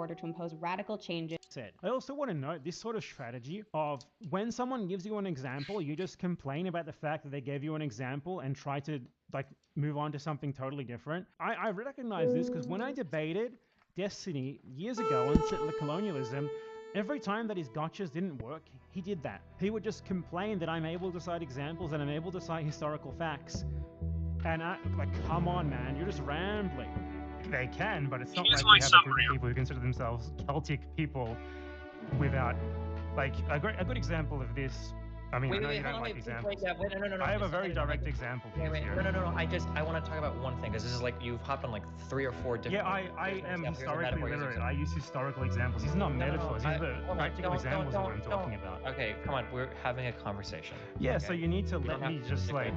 order to impose radical changes. I also want to note this sort of strategy of when someone gives you an example, you just complain about the fact that they gave you an example and try to like move on to something totally different. I recognize this because when I debated Destiny years ago on settler colonialism, every time that his gotchas didn't work, he did that. He would just complain that I'm able to cite examples and I'm able to cite historical facts. And like, come on, man, you're just rambling. They can, but it's not like we have a group of people who consider themselves Celtic people without, like, a good example of this. I mean, I know you don't like examples. No. I have a very direct example. No. I want to talk about one thing, because this is like, you've hopped on like 3 or 4 different... Yeah, I am historically literate. I use historical examples. These are not metaphors. These are the practical examples of what I'm talking about. Okay, come on, we're having a conversation. Yeah, okay. So you need to let me just like...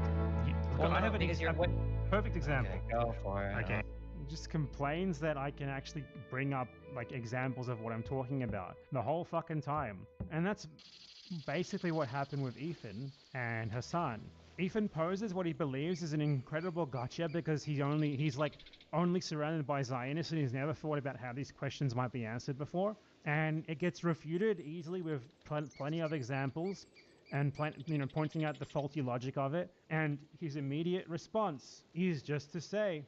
I have a perfect example. Okay, go for it. Okay. Just complains that I can actually bring up like examples of what I'm talking about the whole fucking time. And that's basically what happened with Ethan and Hassan. Ethan poses what he believes is an incredible gotcha because he's only surrounded by Zionists and he's never thought about how these questions might be answered before. And it gets refuted easily with plenty of examples and pointing out the faulty logic of it. And his immediate response is just to say,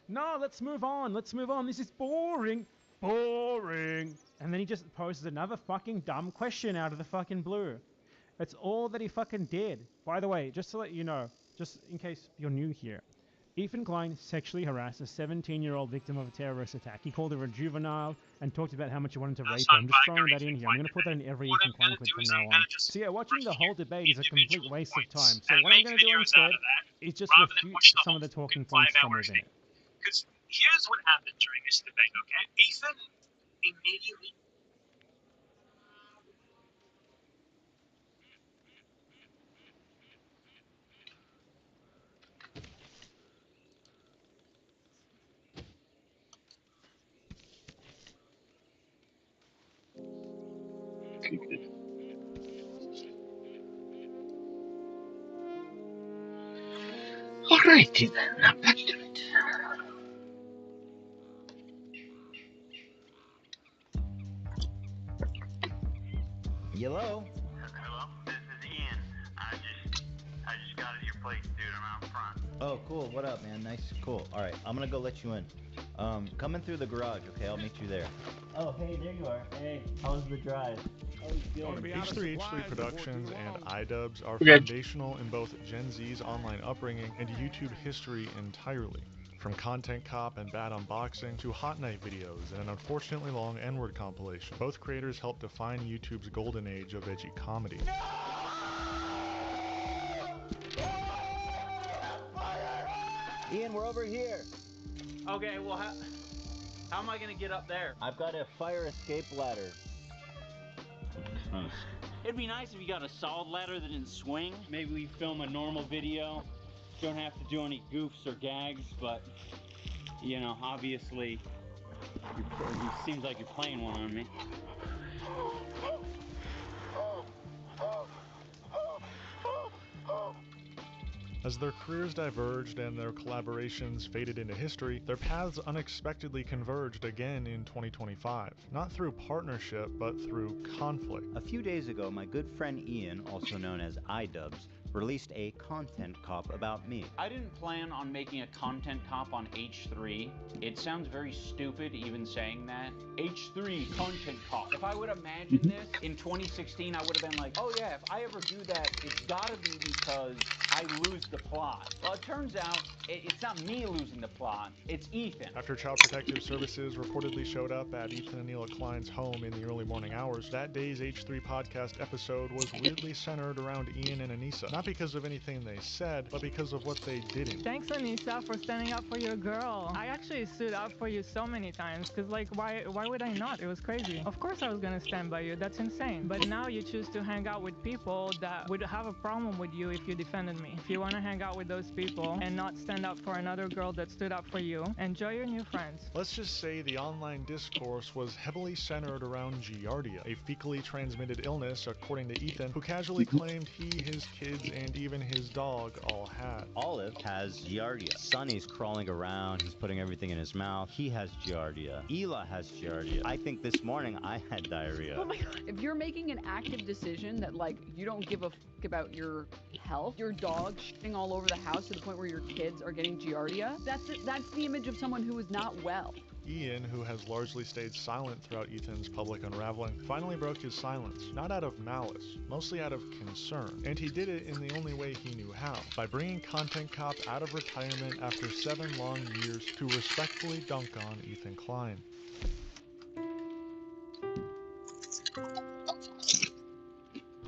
no, let's move on. This is boring. Boring. And then he just poses another fucking dumb question out of the fucking blue. That's all that he fucking did. By the way, just to let you know, just in case you're new here, Ethan Klein sexually harassed a 17-year-old victim of a terrorist attack. He called her a juvenile and talked about how much he wanted to rape her. I'm just throwing that in here. I'm going to put that in every Ethan Klein clip from now on. So yeah, watching the whole debate is a complete waste of time. So what I'm going to do instead is just refute some of the talking points from within it. Because here's what happened during this debate, okay? Ethan immediately... Alrighty then, now back to it. Hello? Hello, this is Ian. I just got at your place, dude. I'm out front. Oh, cool. What up, man? Nice. Cool. All right, I'm gonna go let you in. Coming through the garage, okay? I'll meet you there. Oh, hey, there you are. Hey, how was the drive? H3H3 Productions and iDubbbz are foundational in both Gen Z's online upbringing and YouTube history entirely. From Content Cop and Bad Unboxing to Hot Night videos and an unfortunately long N-word compilation, both creators helped define YouTube's golden age of edgy comedy. Ian, we're over here. Okay, well, how am I gonna get up there? I've got a fire escape ladder. It'd be nice if you got a solid ladder that didn't swing. Maybe we film a normal video. Don't have to do any goofs or gags, but, you know, obviously, it seems like you're playing one on me. As their careers diverged and their collaborations faded into history, their paths unexpectedly converged again in 2025. Not through partnership, but through conflict. A few days ago, my good friend Ian, also known as iDubbbz, released a content cop about me. I didn't plan on making a content cop on H3. It sounds very stupid even saying that. H3 content cop. If I would imagine this in 2016, I would have been like, oh yeah, if I ever do that, it's gotta be because I lose the plot. Well, it turns out it's not me losing the plot, it's Ethan. After Child Protective Services reportedly showed up at Ethan and Neela Klein's home in the early morning hours, that day's H3 podcast episode was weirdly centered around Ian and Anissa. Not because of anything they said, but because of what they didn't. Thanks, Anissa, for standing up for your girl. I actually stood up for you so many times, because, like, why would I not? It was crazy. Of course I was gonna stand by you. That's insane. But now you choose to hang out with people that would have a problem with you if you defended me. If you want to hang out with those people and not stand up for another girl that stood up for you, enjoy your new friends. Let's just say the online discourse was heavily centered around Giardia, a fecally transmitted illness, according to Ethan, who casually claimed he, his kids, and even his dog all had. Olive has Giardia. Sonny's crawling around. He's putting everything in his mouth. He has Giardia. Ela has Giardia. I think this morning I had diarrhea. Oh my god. If you're making an active decision that, like, you don't give a fuck about your health, your dog shitting all over the house to the point where your kids are getting Giardia, that's the image of someone who is not well. Ian, who has largely stayed silent throughout Ethan's public unraveling, finally broke his silence, not out of malice, mostly out of concern. And he did it in the only way he knew how, by bringing Content Cop out of retirement after 7 long years to respectfully dunk on Ethan Klein.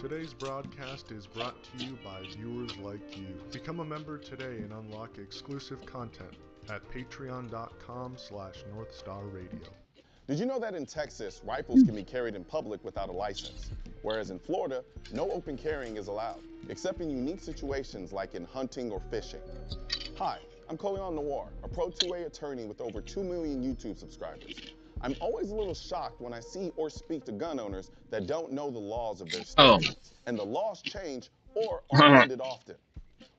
Today's broadcast is brought to you by viewers like you. Become a member today and unlock exclusive content at patreon.com/NorthstarRadio. Did you know that in Texas, rifles can be carried in public without a license? Whereas in Florida, no open carrying is allowed, except in unique situations like in hunting or fishing. Hi, I'm Coleon Noir, a Pro 2A attorney with over 2 million YouTube subscribers. I'm always a little shocked when I see or speak to gun owners that don't know the laws of their state. And the laws change or are amended often.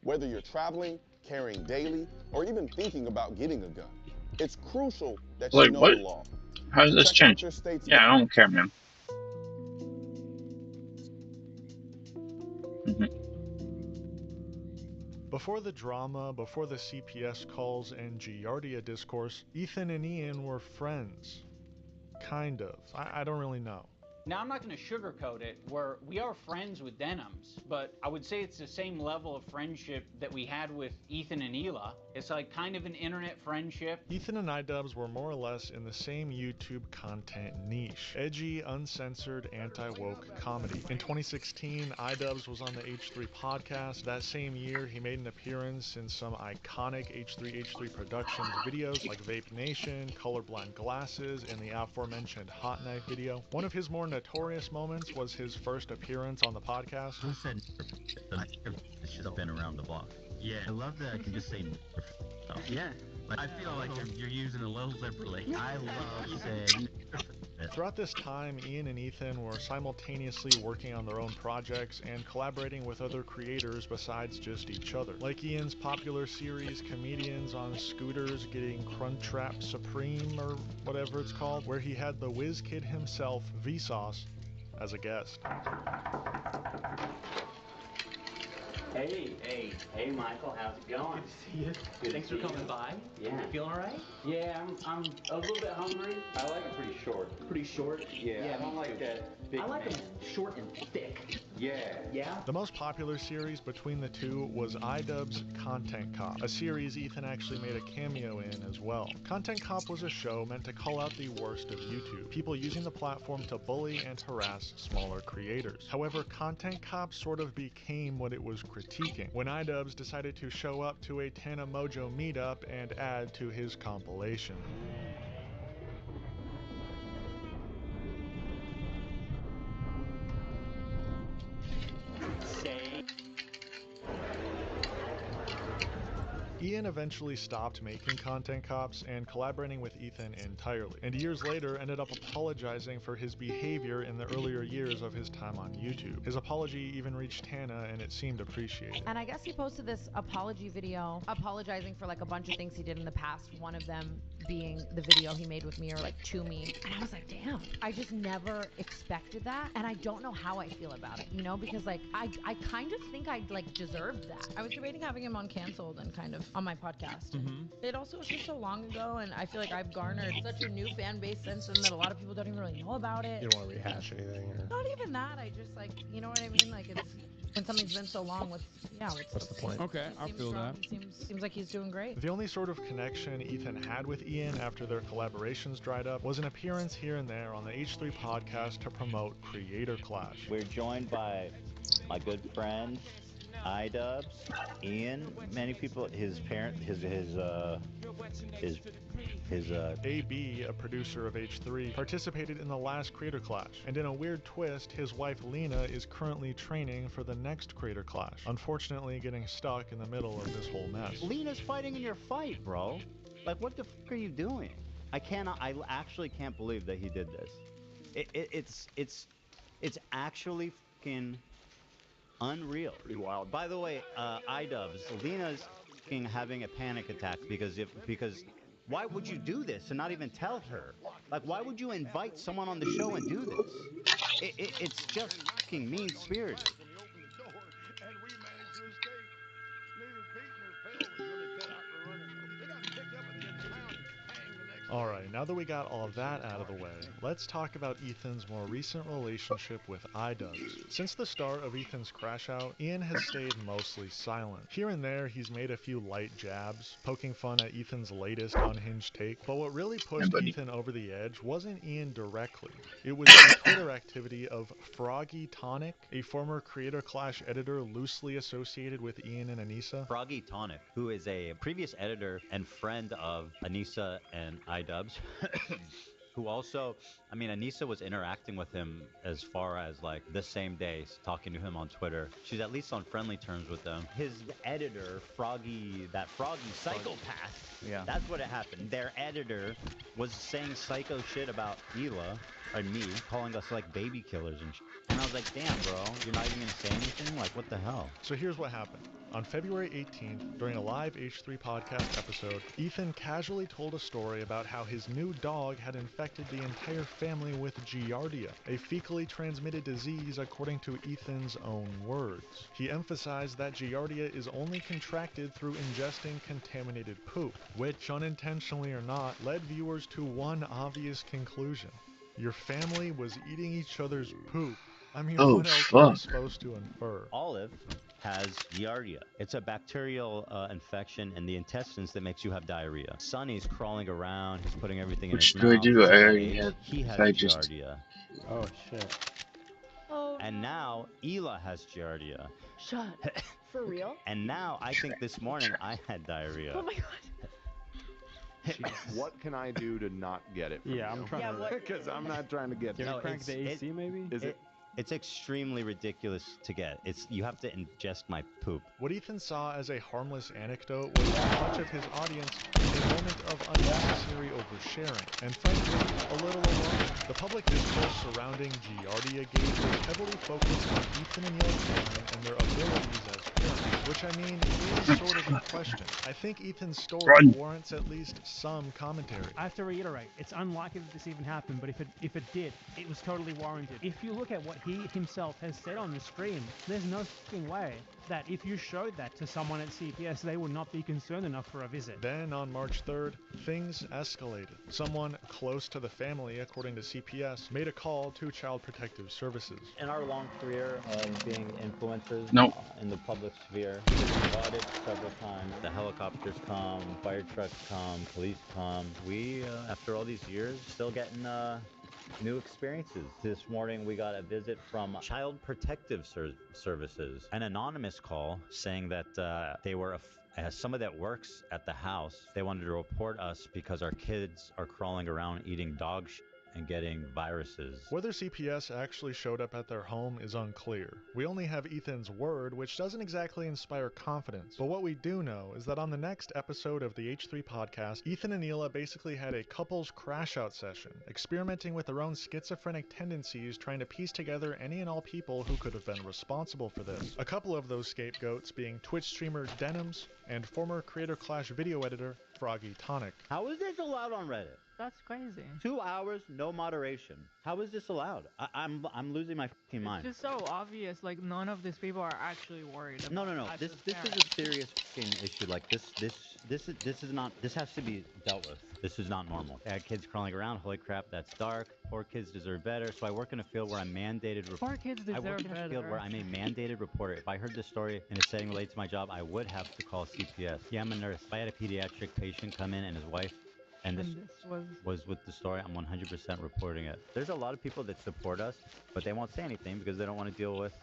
Whether you're traveling, carrying daily, or even thinking about getting a gun, it's crucial that you know the law. How does this change? Yeah, I don't care, man. Before the drama, before the CPS calls and Giardia discourse, Ethan and Ian were friends. Kind of. I don't really know. Now, I'm not going to sugarcoat it, where we are friends with Denims, but I would say it's the same level of friendship that we had with Ethan and Ela. It's like kind of an internet friendship. Ethan and iDubbbz were more or less in the same YouTube content niche. Edgy, uncensored, anti-woke comedy. In 2016, iDubbbz was on the H3 podcast. That same year, he made an appearance in some iconic H3 Productions videos like Vape Nation, Colorblind Glasses, and the aforementioned Hot Knife video. One of his more notorious moments was his first appearance on the podcast. Who said she's been around the block? Yeah, I love that I can just say stuff. Yeah, like, I feel like you're using it a little liberally. I love saying. Throughout this time, Ian and Ethan were simultaneously working on their own projects and collaborating with other creators besides just each other. Like Ian's popular series, Comedians on Scooters Getting Crunchwrap Supreme, or whatever it's called, where he had the whiz kid himself, Vsauce, as a guest. Hey, Michael, how's it going? Good to see you. Thanks for coming by. Yeah. You feeling all right? Yeah, I'm a little bit hungry. I like it pretty short. Pretty short? Yeah, I don't like that big I like man. them short and thick. Yeah. Yeah? The most popular series between the two was iDubbbz's Content Cop, a series Ethan actually made a cameo in as well. Content Cop was a show meant to call out the worst of YouTube, people using the platform to bully and harass smaller creators. However, Content Cop sort of became what it was critiquing, when iDubbbz decided to show up to a Tana Mojo meetup and add to his compilation. Ian eventually stopped making Content Cops and collaborating with Ethan entirely, and years later ended up apologizing for his behavior in the earlier years of his time on YouTube. His apology even reached Tana, and it seemed appreciated. And I guess he posted this apology video apologizing for like a bunch of things he did in the past, one of them being the video he made with me, or like to me. And I was like, damn, I just never expected that, and I don't know how I feel about it, you know, because like I kind of think I like deserved that. I was debating having him on Canceled and kind of on my podcast. It also was just so long ago, and I feel like I've garnered such a new fan base since then that a lot of people don't even really know about it. You don't want to rehash anything? Or... Not even that. I just like, you know what I mean? Like, it's when something's been so long, what's the point? Okay, I feel that. Seems like he's doing great. The only sort of connection Ethan had with Ian after their collaborations dried up was an appearance here and there on the H3 podcast to promote Creator Clash. We're joined by my good friend iDubbbz, Ian, many people, his parent, his AB, a producer of H3, participated in the last Creator Clash, and in a weird twist, his wife Lena is currently training for the next Creator Clash, unfortunately getting stuck in the middle of this whole mess. Lena's fighting in your fight, bro. Like, what the fuck are you doing? I actually can't believe that he did this. It's actually fucking unreal. Pretty wild. By the way, iDubbbz, Lena's having a panic attack because why would you do this and not even tell her? Like, why would you invite someone on the show and do this? It's just fucking mean-spirited. Alright, now that we got all of that out of the way, let's talk about Ethan's more recent relationship with iDubbbz. Since the start of Ethan's crash out, Ian has stayed mostly silent. Here and there, he's made a few light jabs, poking fun at Ethan's latest unhinged take, but what really pushed Ethan over the edge wasn't Ian directly. It was the Twitter activity of Froggy Tonic, a former Creator Clash editor loosely associated with Ian and Anissa. Froggy Tonic, who is a previous editor and friend of Anissa and iDubbbz, who also, I mean, Anissa was interacting with him as far as like the same day, talking to him on Twitter. She's at least on friendly terms with them. His editor, Froggy psychopath, yeah, that's what it happened. Their editor was saying psycho shit about Hila and me, calling us like baby killers and shit. And I was like, damn, bro, you're not even gonna say anything? Like, what the hell? So here's what happened. On February 18th, during a live H3 podcast episode, Ethan casually told a story about how his new dog had infected the entire family with Giardia, a fecally transmitted disease according to Ethan's own words. He emphasized that Giardia is only contracted through ingesting contaminated poop, which, unintentionally or not, led viewers to one obvious conclusion. Your family was eating each other's poop. I mean, what else are we supposed to infer? Olive has Giardia. It's a bacterial infection in the intestines that makes you have diarrhea. Sonny's crawling around. He's putting everything in his mouth. Which do I do? I already have. He has Giardia. Oh, shit. Oh, and now Hila has Giardia. Shut. For real? And now I think this morning I had diarrhea. Oh my god. What can I do to not get it? Yeah, I'm trying to. Because I'm not trying to get it. No, crank the AC, maybe? Is it? It's extremely ridiculous to get. You have to ingest my poop. What Ethan saw as a harmless anecdote was for much of his audience a moment of unnecessary oversharing, and frankly, a little alarming. The public discourse surrounding Giardia Gate was heavily focused on Ethan and Yeltsin and their abilities as parents, which I mean is sort of in question. I think Ethan's story warrants at least some commentary. I have to reiterate, it's unlikely that this even happened, but if it did, it was totally warranted. If you look at what he himself has said on the stream, there's no fucking way that if you showed that to someone at CPS, they would not be concerned enough for a visit. Then on March 3rd, things escalated. Someone close to the family, according to CPS, made a call to Child Protective Services. In our long career of being influencers in the public sphere, we've been audited several times. The helicopters come, fire trucks come, police come. We, after all these years, still getting new experiences. This morning we got a visit from Child Protective Services, an anonymous call saying that they were somebody that works at the house. They wanted to report us because our kids are crawling around eating dog shit and getting viruses. Whether CPS actually showed up at their home is unclear. We only have Ethan's word, which doesn't exactly inspire confidence. But what we do know is that on the next episode of the H3 podcast, Ethan and Hila basically had a couples crash-out session, experimenting with their own schizophrenic tendencies, trying to piece together any and all people who could have been responsible for this. A couple of those scapegoats being Twitch streamer Denims and former Creator Clash video editor Froggy Tonic. How is this allowed on Reddit? That's crazy. 2 hours, no moderation. How is this allowed? I'm losing my fucking mind. It's just so obvious. Like none of these people are actually worried. No. This is a serious fucking issue. Like this is not. This has to be dealt with. This is not normal. I had kids crawling around. Holy crap, that's dark. Poor kids deserve better. So I work in a field where I'm mandated. Poor kids deserve better. I work in a field where I'm a mandated reporter. If I heard this story in a setting related to my job, I would have to call CPS. Yeah, I'm a nurse. If I had a pediatric patient come in and his wife. And this was with the story, I'm 100% reporting it. There's a lot of people that support us, but they won't say anything because they don't want to deal with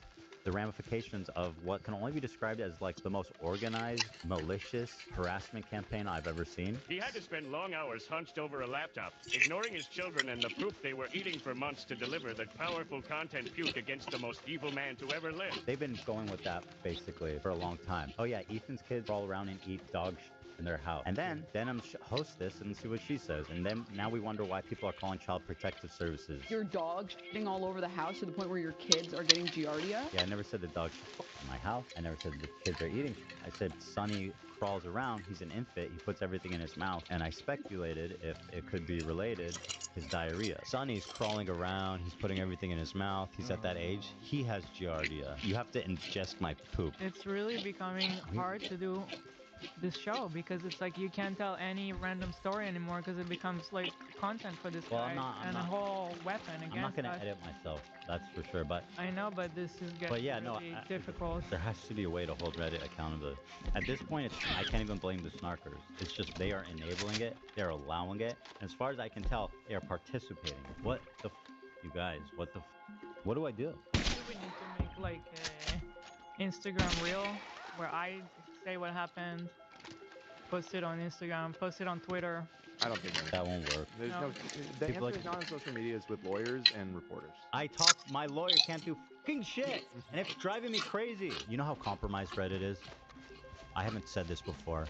the ramifications of what can only be described as like the most organized, malicious harassment campaign I've ever seen. He had to spend long hours hunched over a laptop, ignoring his children and the poop they were eating for months to deliver that powerful content puke against the most evil man to ever live. They've been going with that basically for a long time. Oh yeah, Ethan's kids roll around and eat dog shit. in their house. And then Denim hosts this and see what she says. And then now we wonder why people are calling Child Protective Services. Your dog shitting all over the house to the point where your kids are getting Giardia? Yeah, I never said the dog shit in my house. I never said the kids are eating. I said Sonny crawls around. He's an infant. He puts everything in his mouth. And I speculated if it could be related, his diarrhea. Sonny's crawling around. He's putting everything in his mouth. He's at that age. He has Giardia. You have to ingest my poop. It's really becoming hard to do this show because it's like you can't tell any random story anymore because it becomes like content for this guy and a whole weapon against I'm not going to us. edit myself, that's for sure. But I know, but this is getting really difficult. There has to be a way to hold Reddit accountable. At this point, I can't even blame the snarkers. It's just they are enabling it, they're allowing it, and as far as I can tell, they are participating. What the you guys? What the what do I do? We need to make like a Instagram reel where I say what happened, post it on Instagram, post it on Twitter. I don't think that won't work. There's no. The answer is not on social media. It's with lawyers and reporters. My lawyer can't do fucking shit, and it's driving me crazy. You know how compromised Reddit is? I haven't said this before.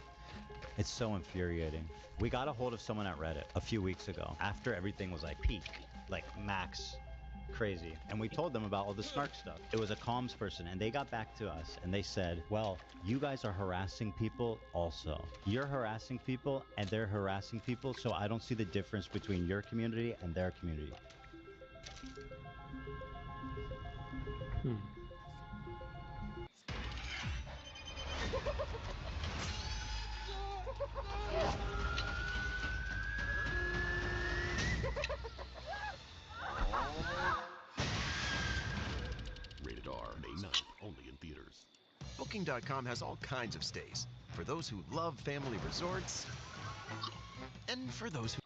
It's so infuriating. We got a hold of someone at Reddit a few weeks ago, after everything was like peak, like max crazy, and we told them about all the snark stuff. It was a comms person, and they got back to us and they said, well, you guys are harassing people also. You're harassing people and they're harassing people, so I don't see the difference between your community and their community. Rated R, May 9th, only in theaters. Booking.com has all kinds of stays. For those who love family resorts, and for those who...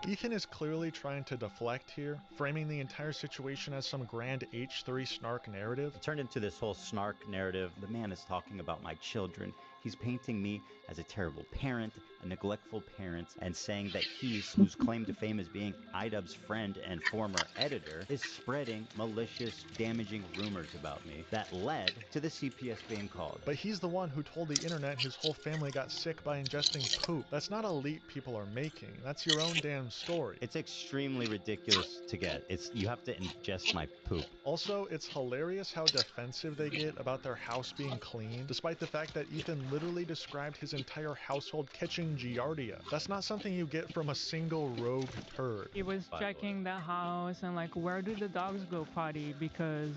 Ethan is clearly trying to deflect here, framing the entire situation as some grand H3 snark narrative. It turned into this whole snark narrative. The man is talking about my children. He's painting me as a terrible parent, a neglectful parent, and saying that whose claim to fame as being iDubbbz's friend and former editor, is spreading malicious, damaging rumors about me that led to the CPS being called. But he's the one who told the internet his whole family got sick by ingesting poop. That's not a leap people are making. That's your own damn story. It's extremely ridiculous to get. You have to ingest my poop. Also, it's hilarious how defensive they get about their house being clean, despite the fact that Ethan literally described his entire household catching Giardia. That's not something you get from a single rogue turd. He was checking the house and like, where do the dogs go potty? Because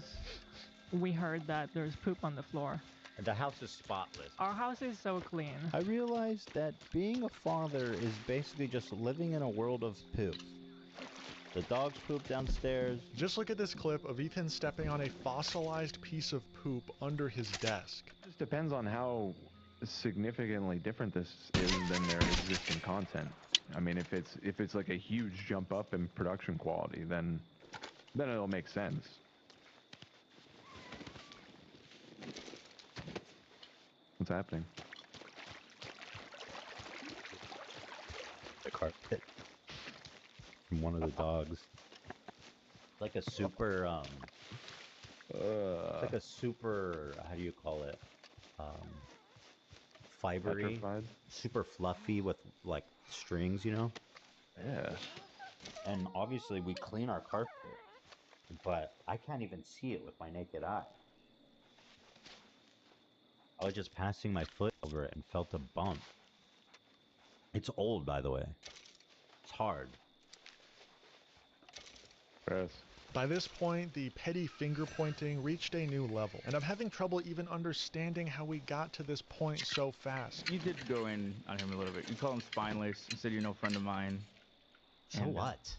we heard that there's poop on the floor. The house is spotless. Our house is so clean. I realized that being a father is basically just living in a world of poop. The dogs poop downstairs. Just look at this clip of Ethan stepping on a fossilized piece of poop under his desk. It just depends on how significantly different this is than their existing content. I mean, if it's like a huge jump up in production quality, then it'll make sense. What's happening? The carpet from one of the dogs. It's like a super it's like a super, how do you call it? Fibery, Petrified? super fluffy with like strings, you know? Yeah. And obviously we clean our carpet, but I can't even see it with my naked eye. I was just passing my foot over it and felt a bump. It's old, by the way. It's hard. Gross. By this point, the petty finger pointing reached a new level, and I'm having trouble even understanding how we got to this point so fast. You did go in on him a little bit. You call him spineless. You said you're no friend of mine. So what?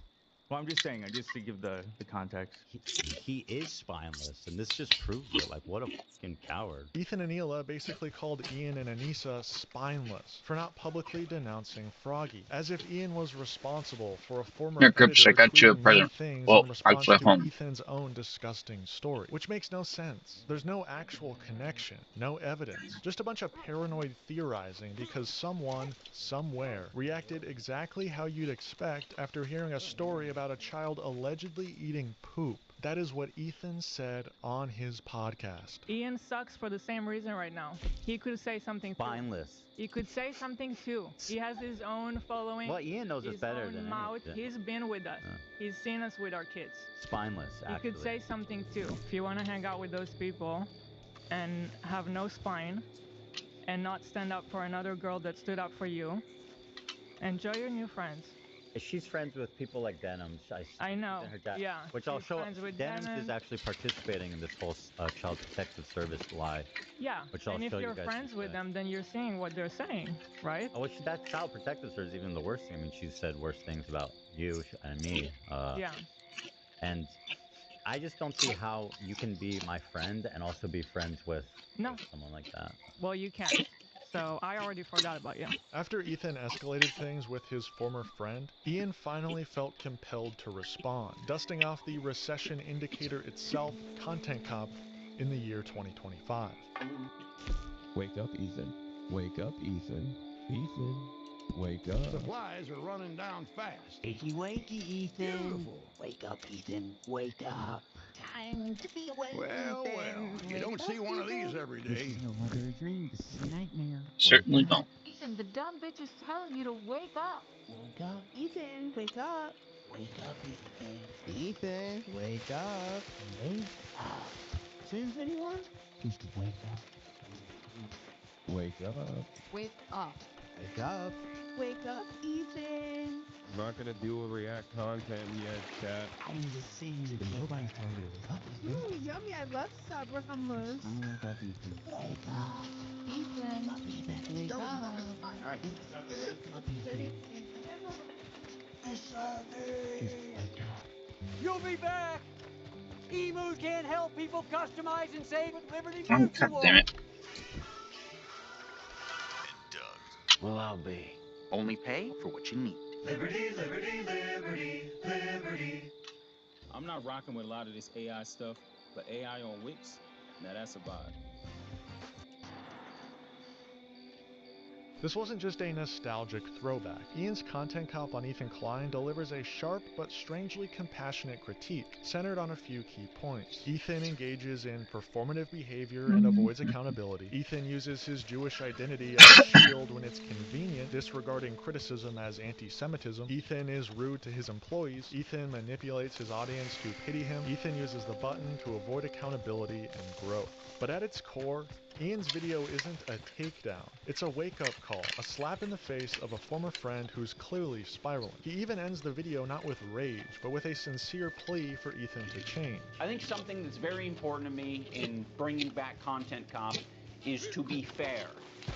Well, I'm just saying, just to give the context. He is spineless, and this just proves it. Like, what a fucking coward. Ethan and Hila basically called Ian and Anissa spineless for not publicly denouncing Froggy, as if Ian was responsible for a former Here, Crips, I editor got you a tweeting present. mean things Well, in response actually, to home. Ethan's own disgusting story, which makes no sense. There's no actual connection, no evidence, just a bunch of paranoid theorizing because someone, somewhere, reacted exactly how you'd expect after hearing a story about a child allegedly eating poop. That is what Ethan said on his podcast. Ian sucks for the same reason right now. He could say something Spineless. He could say something too. He has his own following. Well, Ian knows us better than mouth. anyone. He's been with us. He's seen us with our kids. Spineless, actually. He could say something too. If you want to hang out with those people and have no spine and not stand up for another girl that stood up for you, enjoy your new friends. She's friends with people like Denims. I know. Yeah. Which I'll show. Denims is actually participating in this whole child protective service lie. Yeah. Which I'll and if show you're you guys friends with them, then you're seeing what they're saying, right? Oh, that child protective service is even the worst thing. I mean, she said worse things about you and me. Yeah. And I just don't see how you can be my friend and also be friends with someone like that. Well, you can't. So I already forgot about you. After Ethan escalated things with his former friend, Ian finally felt compelled to respond, dusting off the recession indicator itself, Content Cop, in the year 2025. Wake up, Ethan. Wake up, Ethan. Ethan, wake up. Supplies are running down fast. Wakey, wakey, Ethan. Beautiful. Wake up, Ethan. Wake up. Time to be awake. Well, you don't see one of these every day. This is no longer a dream. This is a nightmare. Certainly don't. Ethan, the dumb bitch is telling you to wake up. Wake up. Ethan, wake up. Wake up, Ethan. Ethan, wake up. Wake up. Since anyone? Just wake up. Wake up. Wake up. Wake up. Wake up, Ethan. I'm not gonna deal with React content yet, chat. I'm just saying that nobody's telling you to wake up. Ooh, yummy. I love sour hummus. Wake up, Ethan. Wake up. Ethan. Wake up. Alright. You'll be back! Emu can't help people customize and save with Liberty Oh, Mutual. God damn it. Well, I'll be. Only pay for what you need. Liberty, liberty, liberty, liberty. I'm not rocking with a lot of this AI stuff, but AI on Wix, now that's a vibe. This wasn't just a nostalgic throwback. Ian's Content Cop on Ethan Klein delivers a sharp but strangely compassionate critique, centered on a few key points. Ethan engages in performative behavior and avoids accountability. Ethan uses his Jewish identity as a shield when it's convenient, disregarding criticism as anti-Semitism. Ethan is rude to his employees. Ethan manipulates his audience to pity him. Ethan uses the button to avoid accountability and growth. But at its core, Ian's video isn't a takedown. It's a wake-up call, a slap in the face of a former friend who's clearly spiraling. He even ends the video not with rage, but with a sincere plea for Ethan to change. I think something that's very important to me in bringing back Content Cop is to be fair.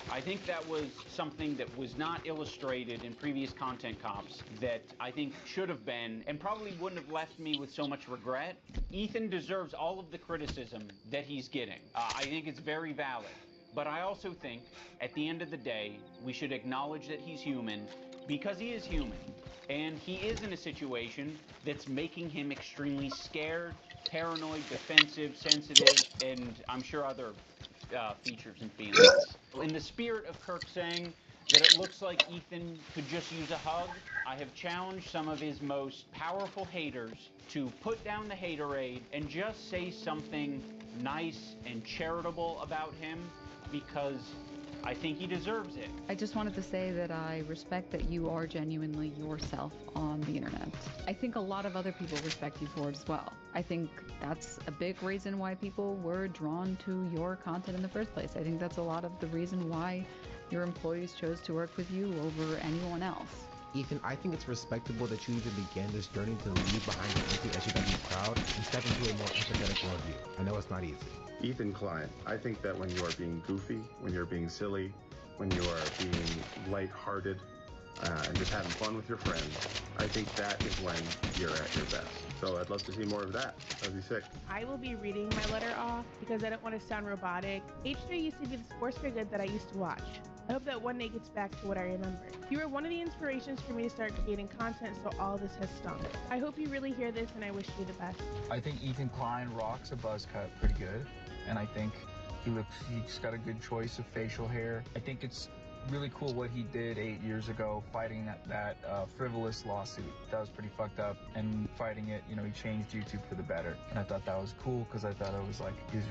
I think that was something that was not illustrated in previous Content Cops that I think should have been, and probably wouldn't have left me with so much regret. Ethan deserves all of the criticism that he's getting. I think it's very valid. But I also think, at the end of the day, we should acknowledge that he's human, because he is human. And he is in a situation that's making him extremely scared, paranoid, defensive, sensitive, and I'm sure other features and feelings. In the spirit of Kirk saying that it looks like Ethan could just use a hug, I have challenged some of his most powerful haters to put down the haterade and just say something nice and charitable about him, because I think he deserves it. I just wanted to say that I respect that you are genuinely yourself on the internet. I think a lot of other people respect you for it as well. I think that's a big reason why people were drawn to your content in the first place. I think that's a lot of the reason why your employees chose to work with you over anyone else. Ethan, I think it's respectable that you even began this journey to leave behind the anti-SJW crowd and step into a more empathetic worldview. I know it's not easy. Ethan Klein, I think that when you are being goofy, when you're being silly, when you are being lighthearted, and just having fun with your friends, I think that is when you're at your best. So I'd love to see more of that. That'd be sick. I will be reading my letter off because I don't want to sound robotic. H3 used to be the sports for good that I used to watch. I hope that one day gets back to what I remember. You were one of the inspirations for me to start creating content, so all this has stung. I hope you really hear this, and I wish you the best. I think Ethan Klein rocks a buzz cut pretty good, and I think he's got a good choice of facial hair. I think it's really cool what he did 8 years ago, fighting that frivolous lawsuit. That was pretty fucked up. And fighting it, you know, he changed YouTube for the better. And I thought that was cool because I thought it was like he was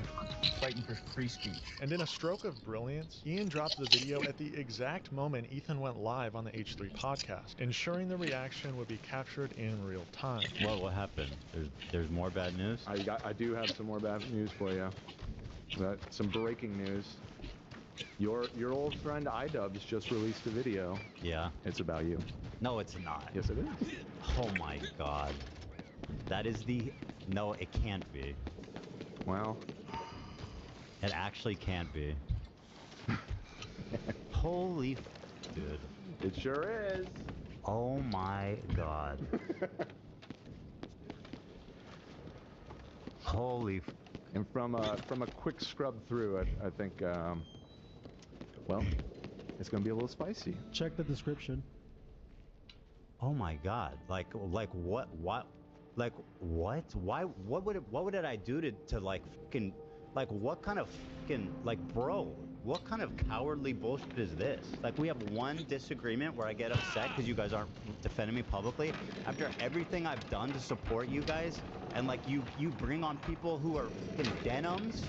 fighting for free speech. And in a stroke of brilliance, Ian dropped the video at the exact moment Ethan went live on the H3 podcast, ensuring the reaction would be captured in real time. What happened? There's more bad news? I do have some more bad news for you. Some breaking news. Your old friend iDubbbz just released a video. Yeah. It's about you. No, it's not. Yes, it is. Oh my god. That is the... No, it can't be. Well... It actually can't be. Holy... Dude. It sure is. Oh my god. Holy... And from a quick scrub through, I think, well, it's gonna be a little spicy. Check the description. Oh my god. Like what? Like what? Why? What would I do to like fucking, like what kind of fucking, like bro? What kind of cowardly bullshit is this? Like we have one disagreement where I get upset because you guys aren't defending me publicly after everything I've done to support you guys, and like you bring on people who are fucking Denims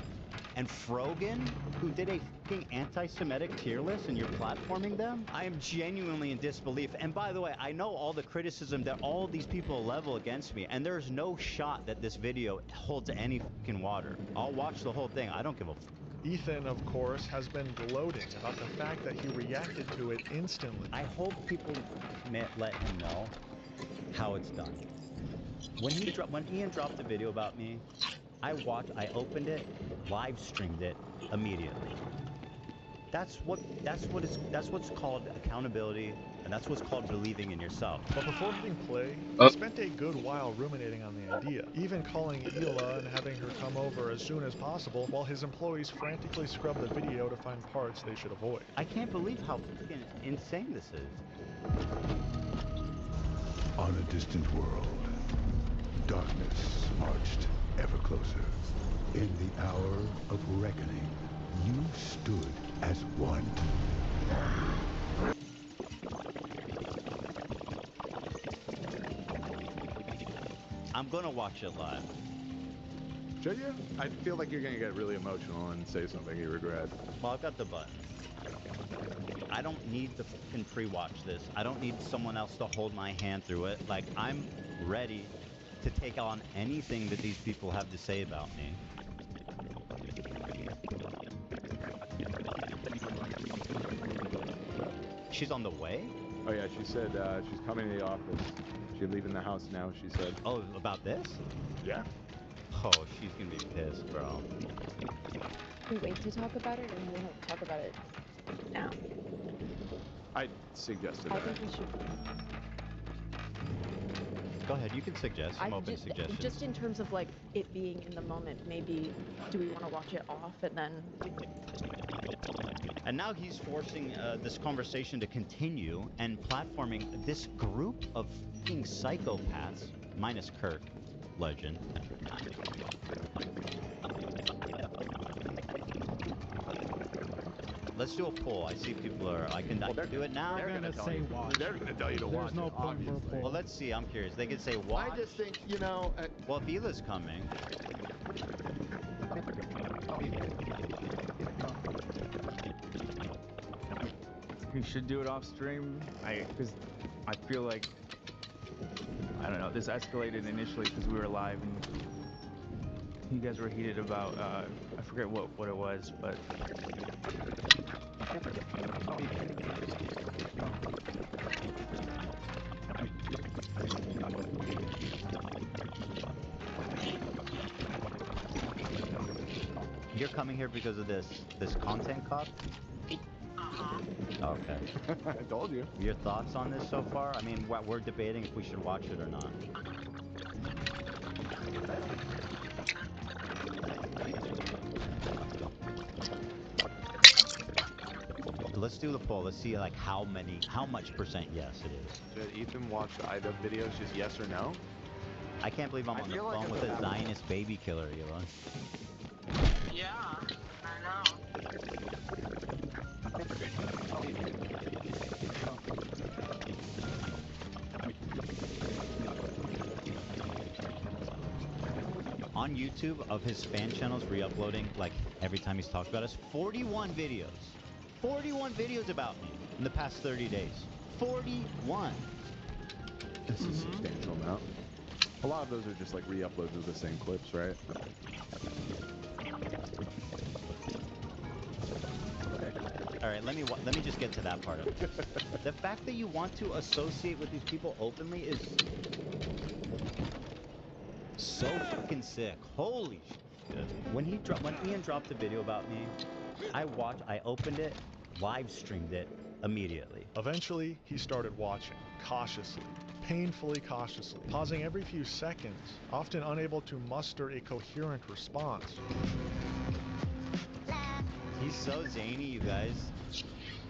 and Frogan, who did a fucking anti-Semitic tier list, and you're platforming them? I am genuinely in disbelief. And by the way, I know all the criticism that all these people level against me, and there's no shot that this video holds any fucking water. I'll watch the whole thing. I don't give a fuck. Ethan, of course, has been gloating about the fact that he reacted to it instantly. I hope people let him know how it's done. When Ian dropped the video about me, I opened it, live streamed it immediately. That's what's called accountability, and that's what's called believing in yourself. But before hitting play, he spent a good while ruminating on the idea, even calling Hila and having her come over as soon as possible, while his employees frantically scrub the video to find parts they should avoid. I can't believe how fucking insane this is. On a distant world, darkness marched ever closer. In the hour of reckoning, you stood as one. I'm gonna watch it live. Should you? I feel like you're gonna get really emotional and say something you regret. Well, I've got the button. I don't need to fucking pre-watch this. I don't need someone else to hold my hand through it. Like, I'm ready to take on anything that these people have to say about me. She's on the way? Oh yeah, she said she's coming to the office. She's leaving the house now, she said. Oh, about this? Yeah. Oh, she's gonna be pissed, bro. We wait to talk about it, or you want to talk about it now? I suggested I that. think we should. Go ahead, you can suggest. I'm open to suggestions. Just in terms of like it being in the moment, maybe do we want to watch it off and then? And now he's forcing this conversation to continue and platforming this group of fucking psychopaths, minus Kirk, legend. Let's do a poll. I see people are. I can do it now. They're gonna say watch. They're gonna tell you to watch There's no it, point for a obviously. poll. Well, let's see. I'm curious. They could say watch. I just think, you know... well, if Hila's coming. We should do it off stream. Because I feel like, I don't know, this escalated initially because we were live and you guys were heated about, I forget what it was, but. You're coming here because of this content cop? Okay. I told you. Your thoughts on this so far? I mean, we're debating if we should watch it or not. Let's do the poll. Let's see like how much percent yes it is. Should Ethan watch the iDub videos, just yes or no? I can't believe I'm on the phone with a Zionist baby killer, Elon. Yeah, I know. On YouTube, of his fan channels re-uploading, like, every time he's talked about us, 41 videos. 41 videos about me in the past 30 days. 41! This is a substantial amount. A lot of those are just like re-uploads of the same clips, right? Alright, let me just get to that part of it. The fact that you want to associate with these people openly is so fucking sick. Holy shit. When Ian dropped the video about me, I opened it, live streamed it immediately. Eventually, he started watching, cautiously, painfully cautiously, pausing every few seconds, often unable to muster a coherent response. He's so zany, you guys.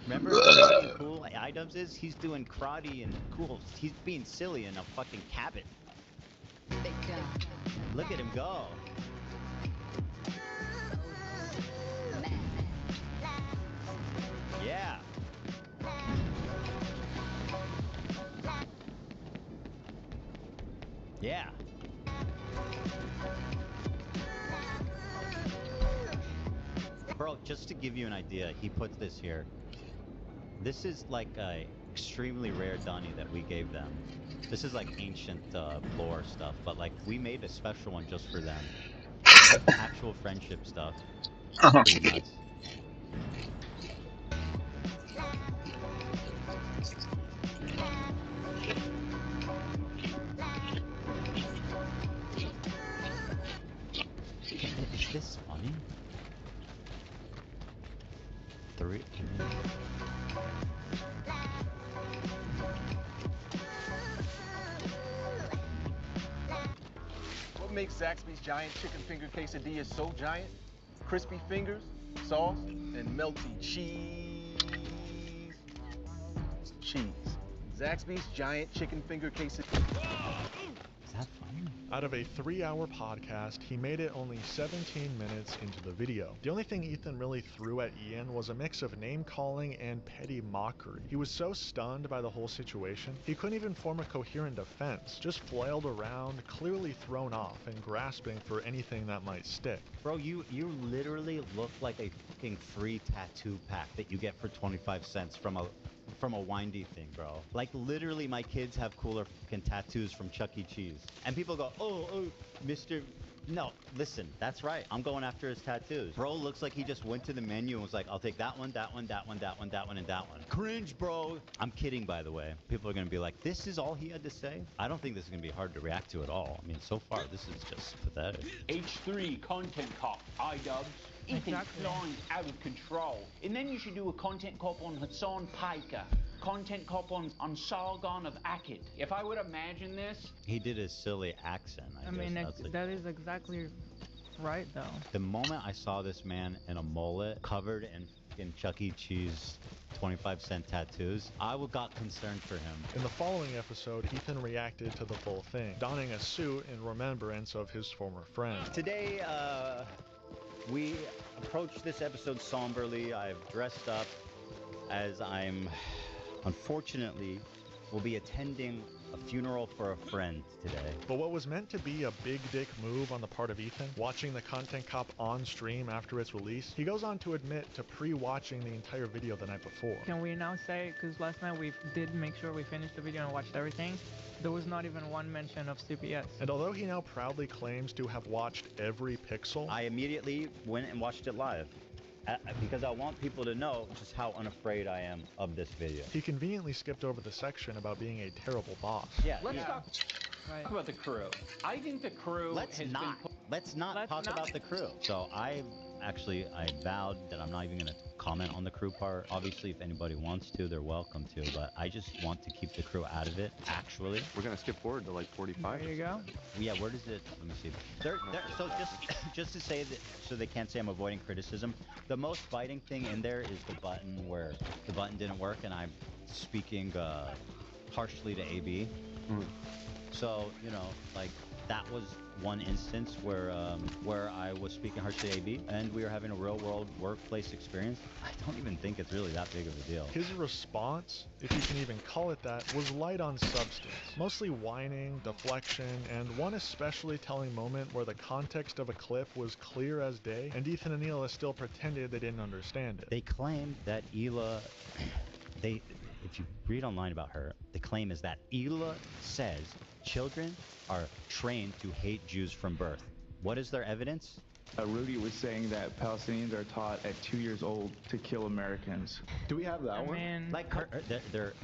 Remember how fucking cool iDubbbz is? He's doing karate and cool. He's being silly in a fucking cabin. Look at him go. Yeah. Yeah. Bro, just to give you an idea, he puts this here. This is like a extremely rare dunny that we gave them. This is like ancient lore stuff, but like we made a special one just for them. Actual friendship stuff. Pretty nuts. Is this funny? 3. What makes Zaxby's giant chicken finger quesadilla so giant? Crispy fingers, sauce, and melty cheese. Zaxby's giant chicken finger quesadilla. Is that funny? Out of a 3-hour podcast, he made it only 17 minutes into the video. The only thing Ethan really threw at Ian was a mix of name-calling and petty mockery. He was so stunned by the whole situation, he couldn't even form a coherent defense, just flailed around, clearly thrown off and grasping for anything that might stick. Bro, you literally look like a fucking free tattoo pack that you get for 25 cents from a windy thing, bro. Like, literally, my kids have cooler fucking tattoos from Chuck E. Cheese. And people go, oh, Mr. No, listen, that's right. I'm going after his tattoos. Bro looks like he just went to the menu and was like, I'll take that one, that one, that one, that one, that one, and that one. Cringe, bro. I'm kidding, by the way. People are going to be like, this is all he had to say? I don't think this is going to be hard to react to at all. I mean, so far, this is just pathetic. H3 content cop, iDubbbz. Ethan's flying out of control. And then you should do a content cop on Hassan Piker. Content cop on Sargon of Akkad. If I would imagine this... He did his silly accent. I mean, that is exactly right, though. The moment I saw this man in a mullet covered in Chuck E. Cheese 25-cent tattoos, I got concerned for him. In the following episode, Ethan reacted to the full thing, donning a suit in remembrance of his former friend. Today, we approach this episode somberly. I've dressed up as I'm, unfortunately, will be attending a funeral for a friend today. But what was meant to be a big dick move on the part of Ethan, watching the Content Cop on stream after its release, he goes on to admit to pre-watching the entire video the night before. Can we now say, because last night we did make sure we finished the video and watched everything, there was not even one mention of CPS. And although he now proudly claims to have watched every pixel, I immediately went and watched it live. Because I want people to know just how unafraid I am of this video. He conveniently skipped over the section about being a terrible boss. Yeah. Let's talk about the crew. I think the crew Let's not talk about the crew. So I vowed that I'm not even going to comment on the crew part. Obviously, if anybody wants to, they're welcome to, but I just want to keep the crew out of it, actually. We're going to skip forward to like 45. There you go. Yeah, where does it, let me see. So just to say that, so they can't say I'm avoiding criticism, the most biting thing in there is the button where the button didn't work and I'm speaking harshly to AB. So, you know, like, that was one instance where I was speaking harshly to AB, and we were having a real-world workplace experience. I don't even think it's really that big of a deal. His response, if you can even call it that, was light on substance. Mostly whining, deflection, and one especially telling moment where the context of a clip was clear as day, and Ethan and Hila still pretended they didn't understand it. They claimed that Hila... if you read online about her, the claim is that Hila says children are trained to hate Jews from birth. What is their evidence? Rudy was saying that Palestinians are taught at 2 years old to kill Americans. Do we have that one? Like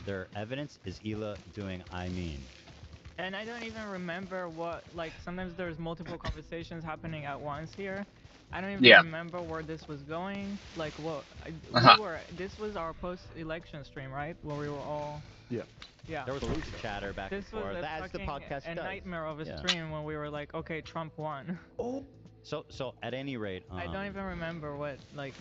their evidence is Hila doing I mean. And I don't even remember what, like, sometimes there's multiple conversations happening at once here. I don't even remember where this was going. Like, what? This was our post-election stream, right? Where we were all... Yeah. Yeah. There was loose chatter back and forth. That's the podcast a nightmare of a stream when we were like, okay, Trump won. Oh. So at any rate... I don't even remember what, like...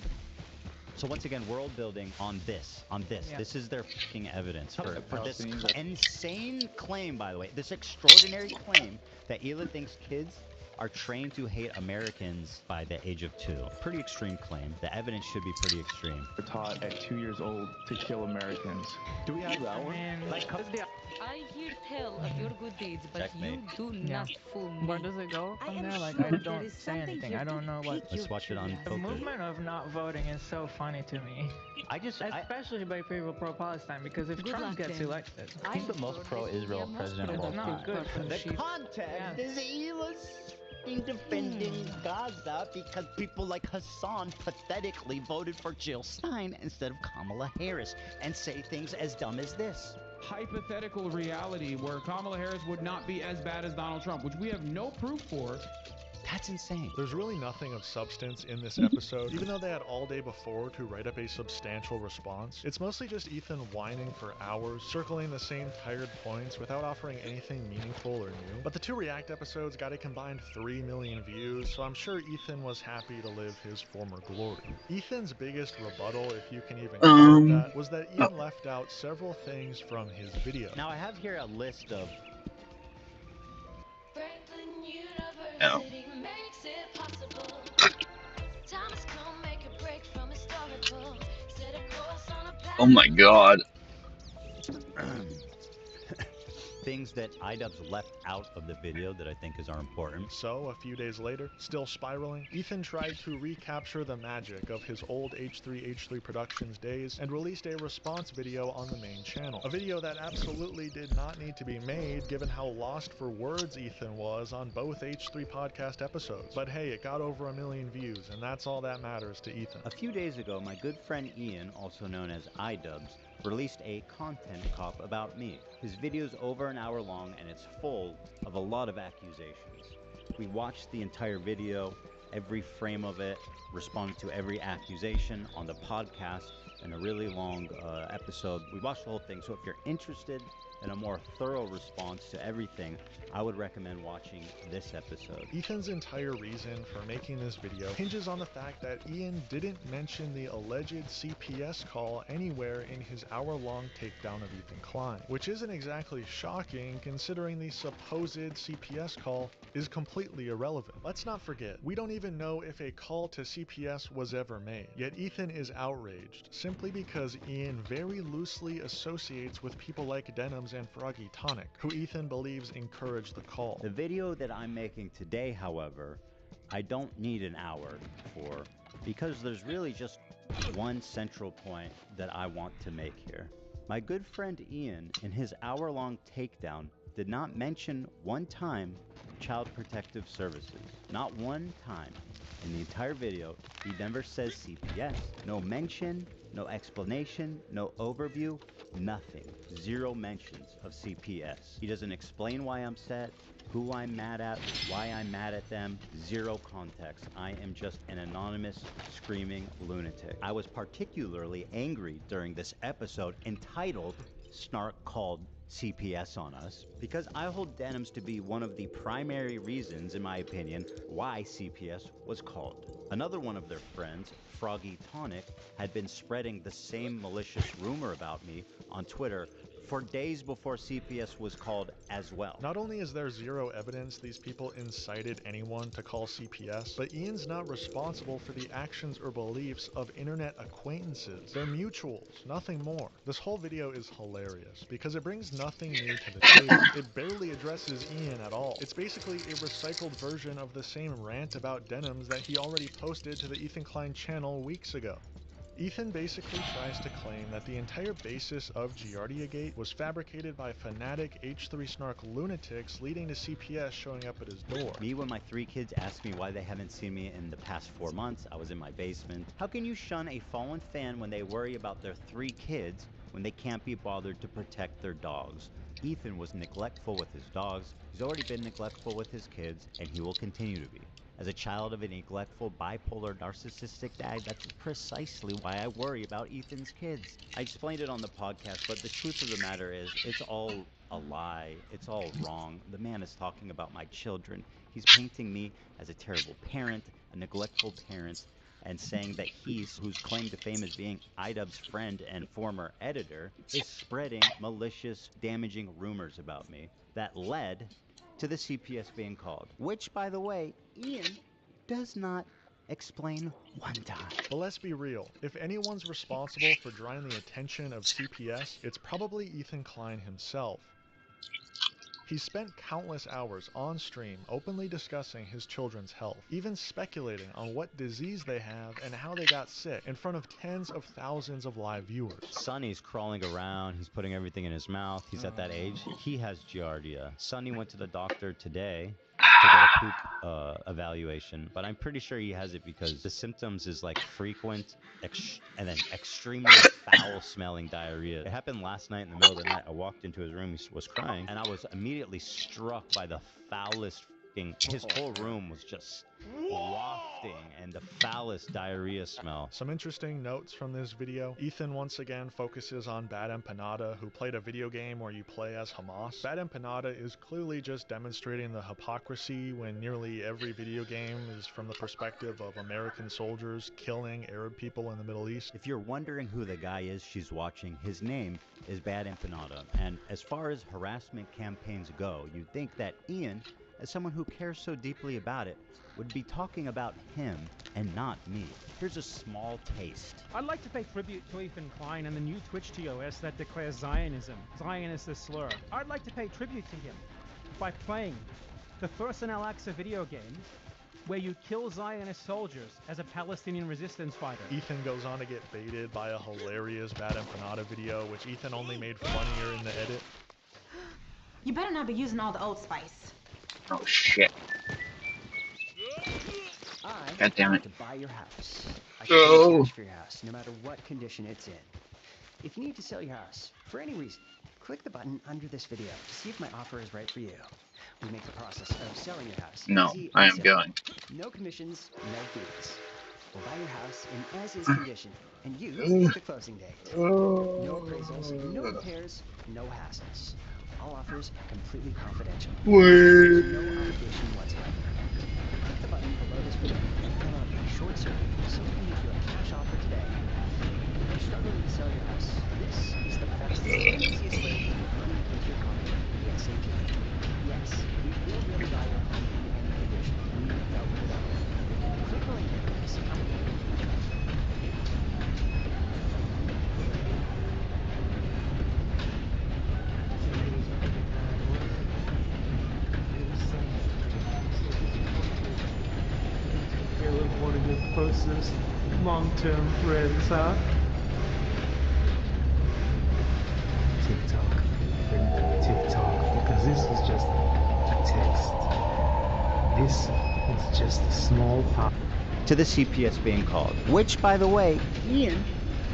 So once again, world building on this. Yeah. This is their fucking evidence for this insane claim, by the way. This extraordinary claim that Hila thinks kids are trained to hate Americans by the age of 2. Pretty extreme claim. The evidence should be pretty extreme. They're taught at 2 years old to kill Americans. Do we have that one? I hear tell of your good deeds, but Checkmate. you do not fool me. Where does it go from there? Like, I don't say anything. I don't know what... Let's watch it on The movement of not voting is so funny to me. Especially by people pro-Palestine, because if Trump gets elected... I think the most pro-Israel president of all time. The context is Hila's defending Gaza because people like Hassan pathetically voted for Jill Stein instead of Kamala Harris and say things as dumb as this. Hypothetical reality where Kamala Harris would not be as bad as Donald Trump, which we have no proof for. That's insane. There's really nothing of substance in this episode, even though they had all day before to write up a substantial response. It's mostly just Ethan whining for hours, circling the same tired points without offering anything meaningful or new. But the 2 React episodes got a combined 3 million views, so I'm sure Ethan was happy to live his former glory. Ethan's biggest rebuttal, if you can even call it that, was that Ian left out several things from his video. Now I have here a list of... Oh. Oh my god. Things that iDubbbz left out of the video that I think are important. So, a few days later, still spiraling, Ethan tried to recapture the magic of his old H3H3 Productions days and released a response video on the main channel. A video that absolutely did not need to be made given how lost for words Ethan was on both H3 podcast episodes. But hey, it got over 1 million views, and that's all that matters to Ethan. A few days ago, my good friend Ian, also known as iDubbbz, released a content cop about me. His video's over an hour long and it's full of a lot of accusations. We watched the entire video, every frame of it, responded to every accusation on the podcast in a really long episode. We watched the whole thing, so if you're interested in a more thorough response to everything, I would recommend watching this episode. Ethan's entire reason for making this video hinges on the fact that Ian didn't mention the alleged CPS call anywhere in his hour-long takedown of Ethan Klein, which isn't exactly shocking considering the supposed CPS call is completely irrelevant. Let's not forget, we don't even know if a call to CPS was ever made, yet Ethan is outraged simply because Ian very loosely associates with people like Denims and Froggy Tonic, who Ethan believes encouraged the call. The video that I'm making today, however, I don't need an hour for, because there's really just one central point that I want to make here. My good friend Ian, in his hour-long takedown, did not mention one time Child Protective Services. Not one time. In the entire video, he never says CPS. No mention, no explanation, no overview, nothing. 0 mentions of CPS. He doesn't explain why I'm upset, who I'm mad at, why I'm mad at them. 0 context. I am just an anonymous, screaming lunatic. I was particularly angry during this episode entitled Snark Called CPS on Us, because I hold Denims to be one of the primary reasons, in my opinion, why CPS was called. Another one of their friends, Froggy Tonic, had been spreading the same malicious rumor about me on Twitter for days before CPS was called as well. Not only is there zero evidence these people incited anyone to call CPS, but Ian's not responsible for the actions or beliefs of internet acquaintances. They're mutuals, nothing more. This whole video is hilarious because it brings nothing new to the table. It barely addresses Ian at all. It's basically a recycled version of the same rant about denims that he already posted to the Ethan Klein channel weeks ago. Ethan basically tries to claim that the entire basis of Giardiagate was fabricated by fanatic H3 snark lunatics, leading to CPS showing up at his door. Me, when my 3 kids ask me why they haven't seen me in the past 4 months, I was in my basement. How can you shun a fallen fan when they worry about their 3 kids when they can't be bothered to protect their dogs? Ethan was neglectful with his dogs, he's already been neglectful with his kids, and he will continue to be. As a child of a neglectful, bipolar, narcissistic dad, that's precisely why I worry about Ethan's kids. I explained it on the podcast, but the truth of the matter is, it's all a lie. It's all wrong. The man is talking about my children. He's painting me as a terrible parent, a neglectful parent, and saying that he's, whose claim to fame is being iDubbbz's friend and former editor, is spreading malicious, damaging rumors about me that led to the CPS being called. Which, by the way, Ian does not explain one time. But let's be real, if anyone's responsible for drawing the attention of CPS, it's probably Ethan Klein himself. He's spent countless hours on stream openly discussing his children's health, even speculating on what disease they have and how they got sick in front of tens of thousands of live viewers. Sonny's crawling around, he's putting everything in his mouth, he's at that age. He has Giardia. Sonny went to the doctor today to get a poop evaluation, but I'm pretty sure he has it because the symptoms is like frequent and then extremely foul-smelling diarrhea. It happened last night in the middle of the night. I walked into his room, he was crying, and I was immediately struck by the foulest his whole room was just wafting and the foulest diarrhea smell. Some interesting notes from this video. Ethan once again focuses on Bad Empanada, who played a video game where you play as Hamas. Bad Empanada is clearly just demonstrating the hypocrisy when nearly every video game is from the perspective of American soldiers killing Arab people in the Middle East. If you're wondering who the guy is she's watching, his name is Bad Empanada. And as far as harassment campaigns go, you'd think that Ian, as someone who cares so deeply about it, would be talking about him and not me. Here's a small taste. I'd like to pay tribute to Ethan Klein and the new Twitch TOS that declares Zionism. Zion is a slur. I'd like to pay tribute to him by playing the first in Al-Aqsa video game where you kill Zionist soldiers as a Palestinian resistance fighter. Ethan goes on to get baited by a hilarious Bad Empanada video, which Ethan only made funnier in the edit. You better not be using all the Old Spice. Oh shit. God damn it. To buy your house. I can pay cash for your house, no matter what condition it's in. If you need to sell your house, for any reason, click the button under this video to see if my offer is right for you. We make the process of selling your house easy I and am simple. going. No commissions, no fees. We'll buy your house in as-is condition, and you set the closing date. No appraisals, no repairs, no hassles. All offers are completely confidential. There's no obligation whatsoever. Click the button below this video and fill out a short survey so we can make you a cash offer today. If you're struggling to sell your house, this is the fastest and easiest way to money into your contract ASAP. Yes, we will really buy your home in any condition. We dealt with it all. Click the link here to see how we can do it. One of your closest long-term friends, huh? TikTok, because this is just a text. This is just a small part. To the CPS being called, which, by the way, Ian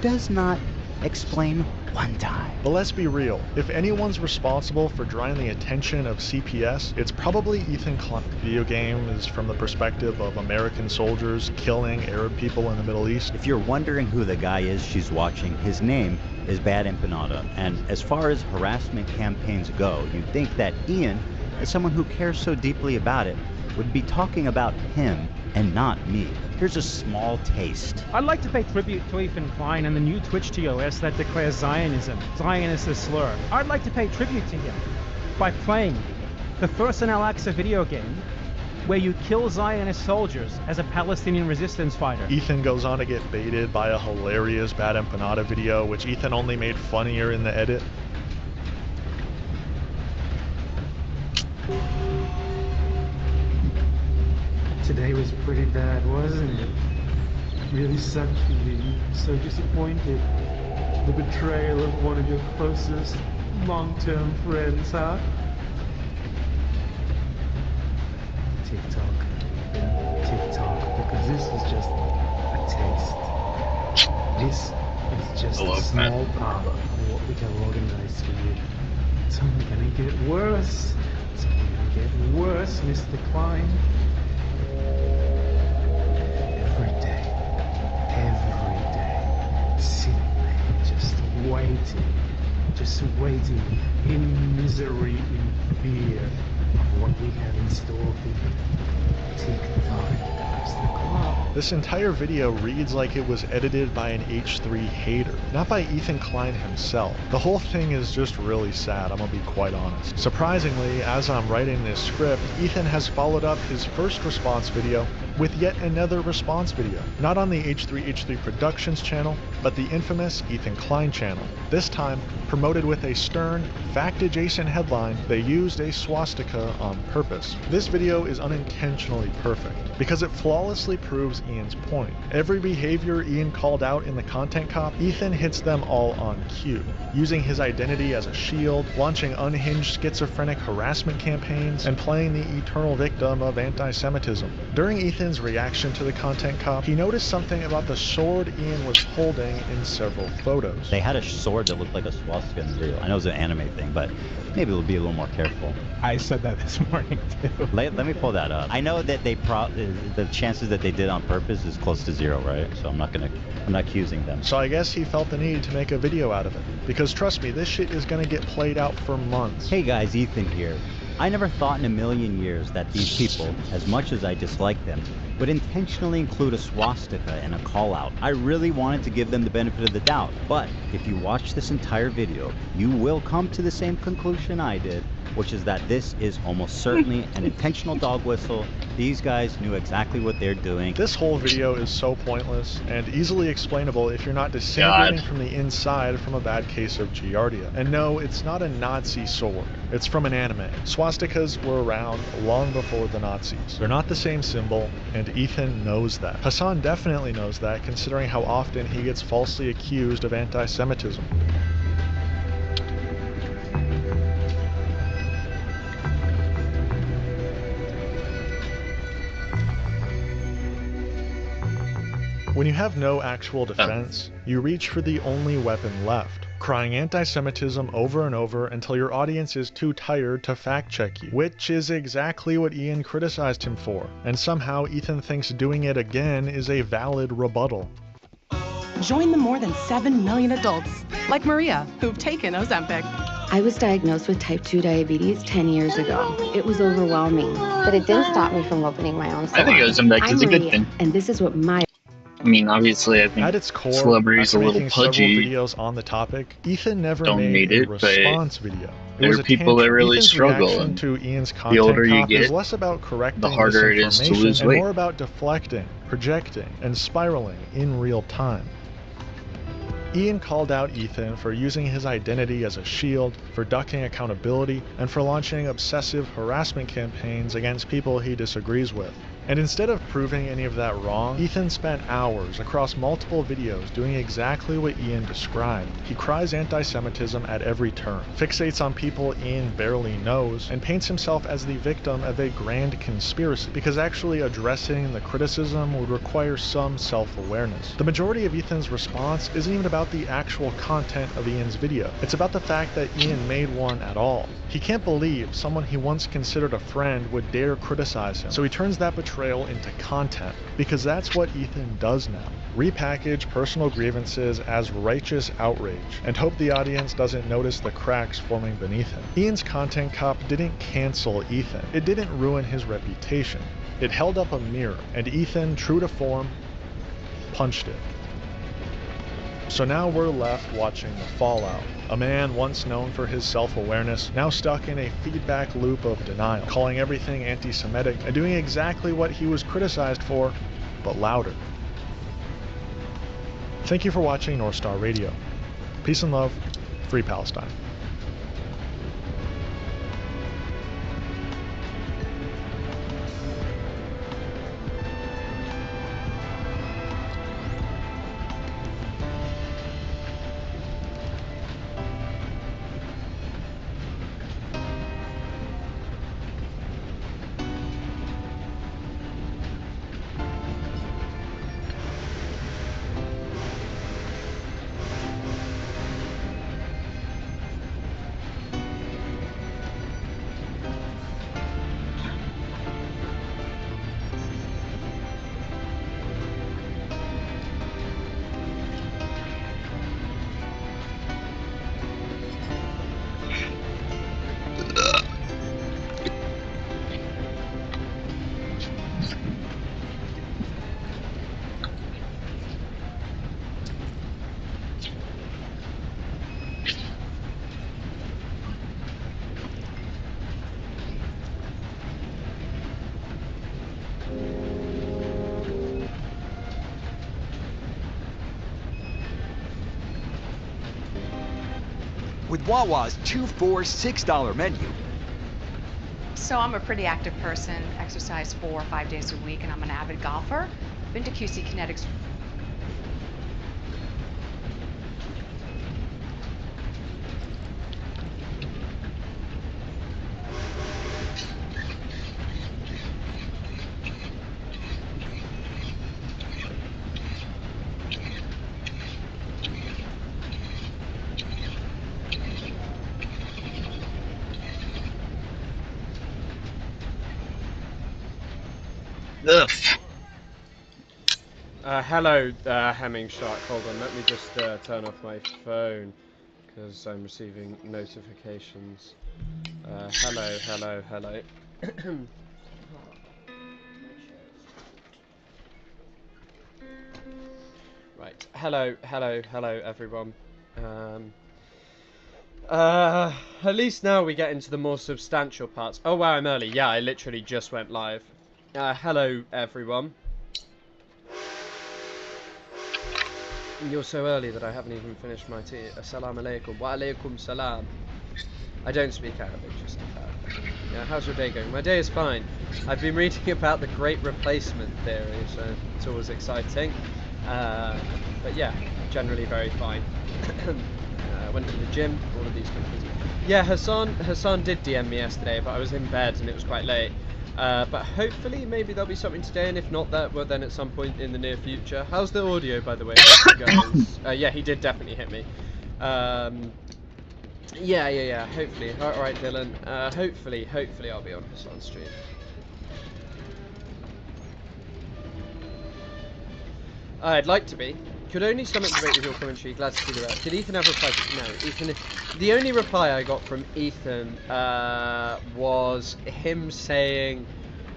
does not explain one time. But let's be real, if anyone's responsible for drawing the attention of CPS, it's probably Ethan Klein. Video game is from the perspective of American soldiers killing Arab people in the Middle East. If you're wondering who the guy is she's watching, his name is Bad Empanada. And as far as harassment campaigns go, you'd think that Ian, as someone who cares so deeply about it, would be talking about him and not me. Here's a small taste. I'd like to pay tribute to Ethan Klein and the new Twitch TOS that declares Zionism. Zionist a slur. I'd like to pay tribute to him by playing the first in Al-Aqsa video game where you kill Zionist soldiers as a Palestinian resistance fighter. Ethan goes on to get baited by a hilarious Bad Empanada video, which Ethan only made funnier in the edit. Today was pretty bad, wasn't it? Really sucked for you. So disappointed. The betrayal of one of your closest long-term friends, huh? TikTok, because this is just a taste. This is just a small part of what we can organize for you. It's only gonna get worse. It's only gonna get worse, Mr. Klein. Every day, sitting there, just waiting in misery, in fear of what we have in store for you. TikTok, the clock. This entire video reads like it was edited by an H3 hater, not by Ethan Klein himself. The whole thing is just really sad, I'm gonna be quite honest. Surprisingly, as I'm writing this script, Ethan has followed up his first response video with yet another response video. Not on the H3 Productions channel, but the infamous Ethan Klein channel. This time, promoted with a stern, fact-adjacent headline, they used a swastika on purpose. This video is unintentionally perfect, because it flawlessly proves Ian's point. Every behavior Ian called out in the content cop, Ethan hits them all on cue, using his identity as a shield, launching unhinged schizophrenic harassment campaigns, and playing the eternal victim of anti-Semitism. During Ethan's reaction to the content cop, he noticed something about the sword Ian was holding in several photos. They had a sword that looked like a swastika in the video. I know it was an anime thing, but maybe we'll be a little more careful. I said that this morning too. Let me pull that up. I know that the chances that they did on purpose is close to 0, right? So I'm not accusing them. So I guess he felt the need to make a video out of it. Because trust me, this shit is gonna get played out for months. Hey guys, Ethan here. I never thought in a million years that these people, as much as I dislike them, would intentionally include a swastika in a call-out. I really wanted to give them the benefit of the doubt, but if you watch this entire video, you will come to the same conclusion I did, which is that this is almost certainly an intentional dog whistle. These guys knew exactly what they're doing. This whole video is so pointless and easily explainable if you're not disintegrating from the inside from a bad case of Giardia. And no, it's not a Nazi sword. It's from an anime. Swastikas were around long before the Nazis. They're not the same symbol, and Ethan knows that. Hassan definitely knows that, considering how often he gets falsely accused of anti-Semitism. When you have no actual defense, you reach for the only weapon left, crying anti-Semitism over and over until your audience is too tired to fact-check you, which is exactly what Ian criticized him for, and somehow Ethan thinks doing it again is a valid rebuttal. Join the more than 7 million adults, like Maria, who've taken Ozempic. I was diagnosed with type 2 diabetes 10 years ago. It was overwhelming, but it didn't stop me from opening my own salon. I think Ozempic is a good thing. And this is what my... I mean, obviously, I think at its core, celebrity's a little making pudgy. Several videos on the topic, Ethan never Don't made need a it, response video. There are people that really Ethan's struggle, reaction and to Ian's the content older you cop is get, less about correcting the harder it is to misinformation lose and weight. more about deflecting, projecting, and spiraling in real time. Ian called out Ethan for using his identity as a shield, for ducking accountability, and for launching obsessive harassment campaigns against people he disagrees with. And instead of proving any of that wrong, Ethan spent hours across multiple videos doing exactly what Ian described. He cries anti-Semitism at every turn, fixates on people Ian barely knows, and paints himself as the victim of a grand conspiracy, because actually addressing the criticism would require some self-awareness. The majority of Ethan's response isn't even about the actual content of Ian's video. It's about the fact that Ian made one at all. He can't believe someone he once considered a friend would dare criticize him, so he turns that betrayal betrayal into content, because that's what Ethan does now. Repackage personal grievances as righteous outrage, and hope the audience doesn't notice the cracks forming beneath him. Ian's content cop didn't cancel Ethan. It didn't ruin his reputation. It held up a mirror, and Ethan, true to form, punched it. So now we're left watching the fallout. A man once known for his self-awareness, now stuck in a feedback loop of denial, calling everything anti-Semitic and doing exactly what he was criticized for, but louder. Thank you for watching North Star Radio. Peace and love. Free Palestine. With Wawa's $2 for $6 menu. So I'm a pretty active person, exercise 4 or 5 days a week, and I'm an avid golfer. Been to QC Kinetics. Hello, Hemming Shark. Hold on, let me just turn off my phone because I'm receiving notifications. Hello. Right. Hello, everyone. At least now we get into the more substantial parts. Oh wow, I'm early. Yeah, I literally just went live. Hello, everyone. You're so early that I haven't even finished my tea. Assalamu alaikum. Wa alaikum salam. I don't speak Arabic, just to clarify. Yeah, how's your day going? My day is fine. I've been reading about the Great Replacement theory, so it's always exciting. But yeah, generally very fine. Went to the gym, all of these kind of things. Yeah, Hassan did DM me yesterday, but I was in bed and it was quite late. But hopefully, maybe there'll be something today, and if not that, well then at some point in the near future. How's the audio, by the way, guys? Yeah, he did definitely hit me. Yeah, hopefully. Alright, Dylan. Hopefully I'll be on Hassan's stream. I'd like to be. Could only stomach debate with your commentary. Glad to see that. Did Ethan ever reply? No, Ethan. The only reply I got from Ethan was him saying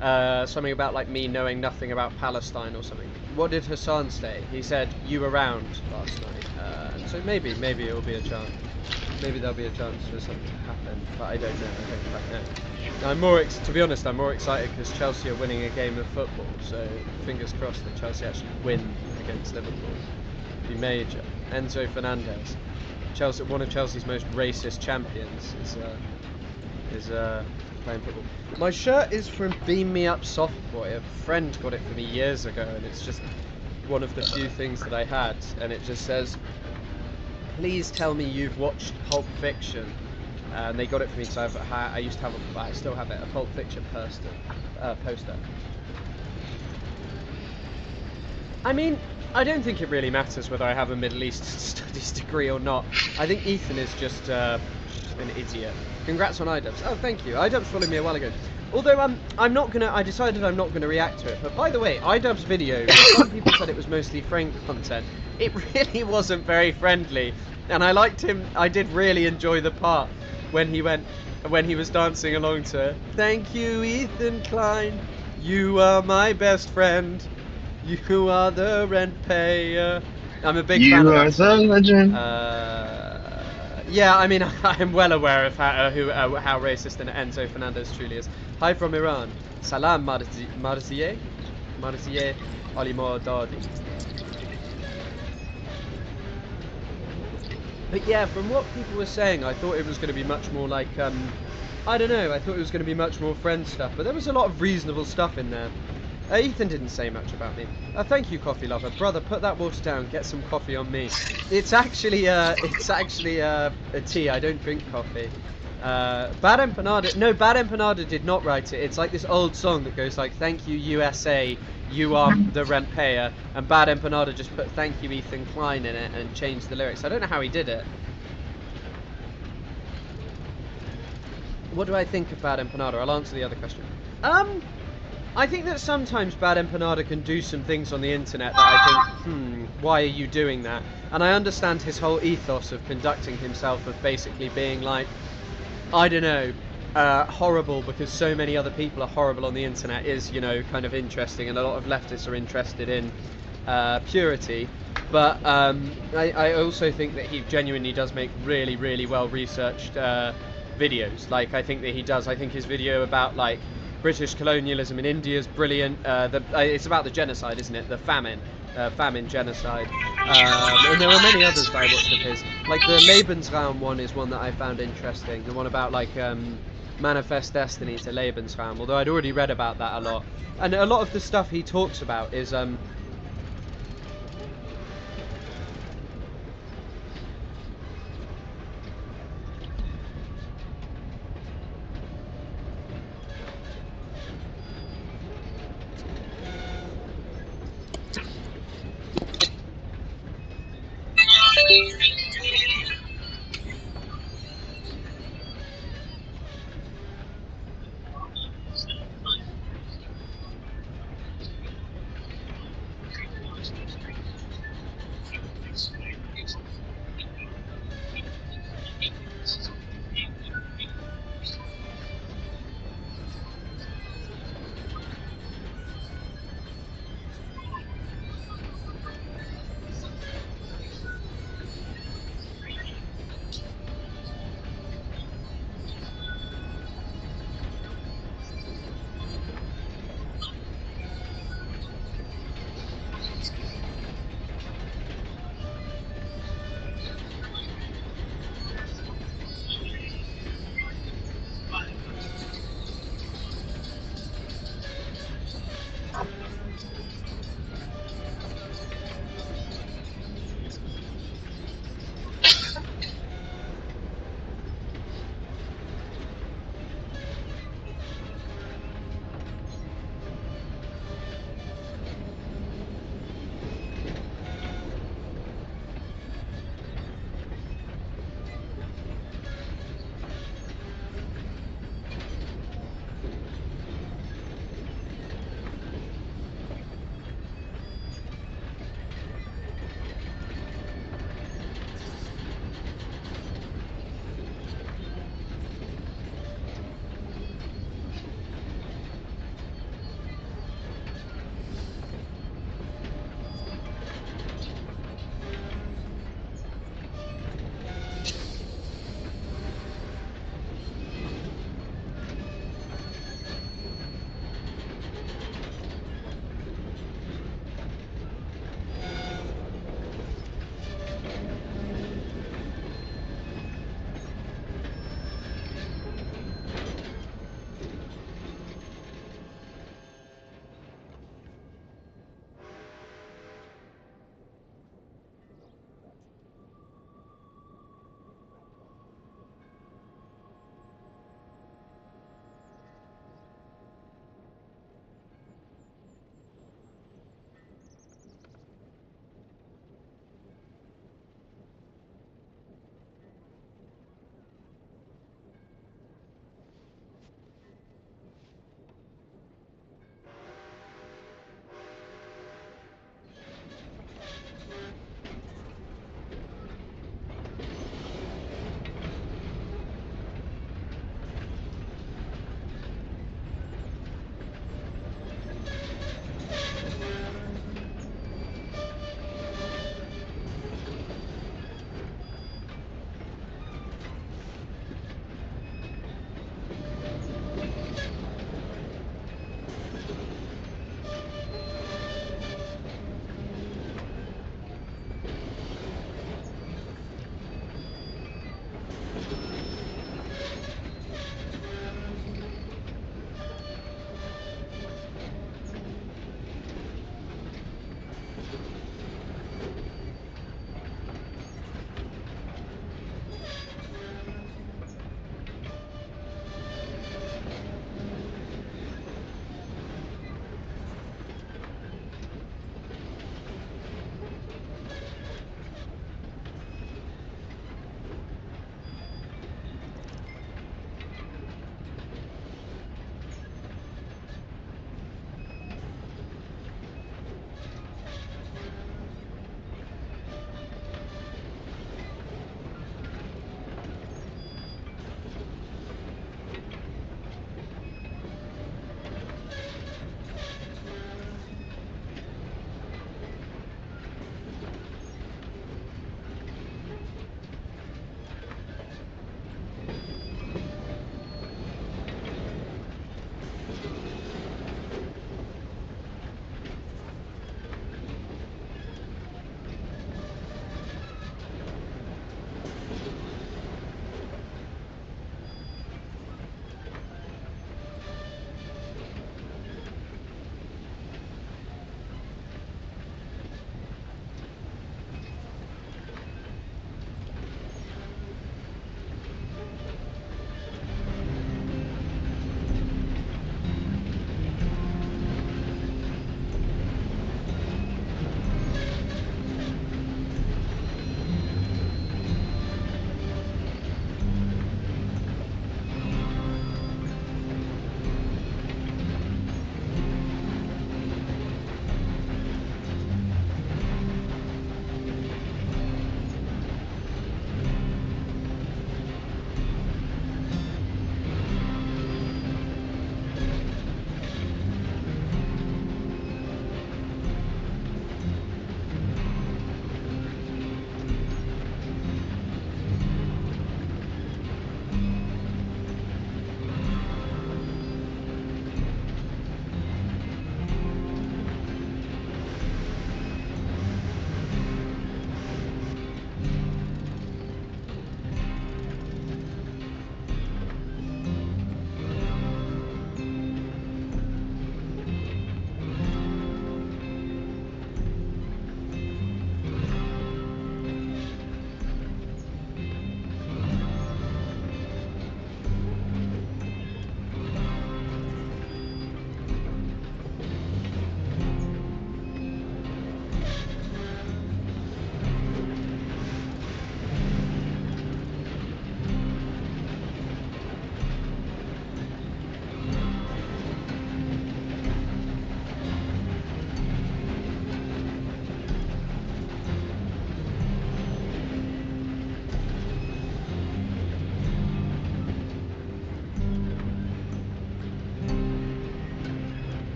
something about like me knowing nothing about Palestine or something. What did Hassan say? He said you were around last night, and so maybe it will be a chance. Maybe there'll be a chance for something to happen, but I don't know. I don't quite know. To be honest, I'm more excited because Chelsea are winning a game of football. So fingers crossed that Chelsea actually win against Liverpool. Be major. Enzo Fernandez, Chelsea, one of Chelsea's most racist champions, is playing football. My shirt is from Beam Me Up Softboy. A friend got it for me years ago, and it's just one of the few things that I had, and it just says, "Please tell me you've watched Pulp Fiction." And they got it for me because I used to have I still have it, a Pulp Fiction poster. I mean, I don't think it really matters whether I have a Middle East studies degree or not. I think Ethan is just an idiot. Congrats on iDubbbz. Oh, thank you. iDubbbz followed me a while ago. Although I'm not gonna. I decided I'm not gonna react to it. But by the way, iDubbbz's video. Some people said it was mostly friend content. It really wasn't very friendly, and I liked him. I did really enjoy the part when he was dancing along to "Thank you, Ethan Klein. You are my best friend. You are the rent payer." I'm a big fan of that. You are the legend. Yeah, I mean, I'm well aware of how racist and Enzo Fernandez truly is. Hi from Iran. Salam Marzieh Alimardadi. But yeah, from what people were saying, I thought it was going to be much more like, I don't know, I thought it was going to be much more friend stuff, but there was a lot of reasonable stuff in there. Ethan didn't say much about me. Thank you, coffee lover. Brother, put that water down. Get some coffee on me. It's actually a tea. I don't drink coffee. Bad Empanada. No, Bad Empanada did not write it. It's like this old song that goes like, "Thank you, USA. You are the rent payer." And Bad Empanada just put "Thank you, Ethan Klein" in it and changed the lyrics. I don't know how he did it. What do I think of Bad Empanada? I'll answer the other question. I think that sometimes Bad Empanada can do some things on the internet that I think, why are you doing that? And I understand his whole ethos of conducting himself, of basically being like, I don't know, horrible because so many other people are horrible on the internet is, you know, kind of interesting, and a lot of leftists are interested in purity. But I also think that he genuinely does make really, really well-researched videos. Like, I think that he does. I think his video about, like, British colonialism in India is brilliant. It's about the genocide, isn't it? The famine genocide. And there were many others that I watched of his. Like the Lebensraum one is one that I found interesting. The one about like manifest destiny to Lebensraum. Although I'd already read about that a lot. And a lot of the stuff he talks about is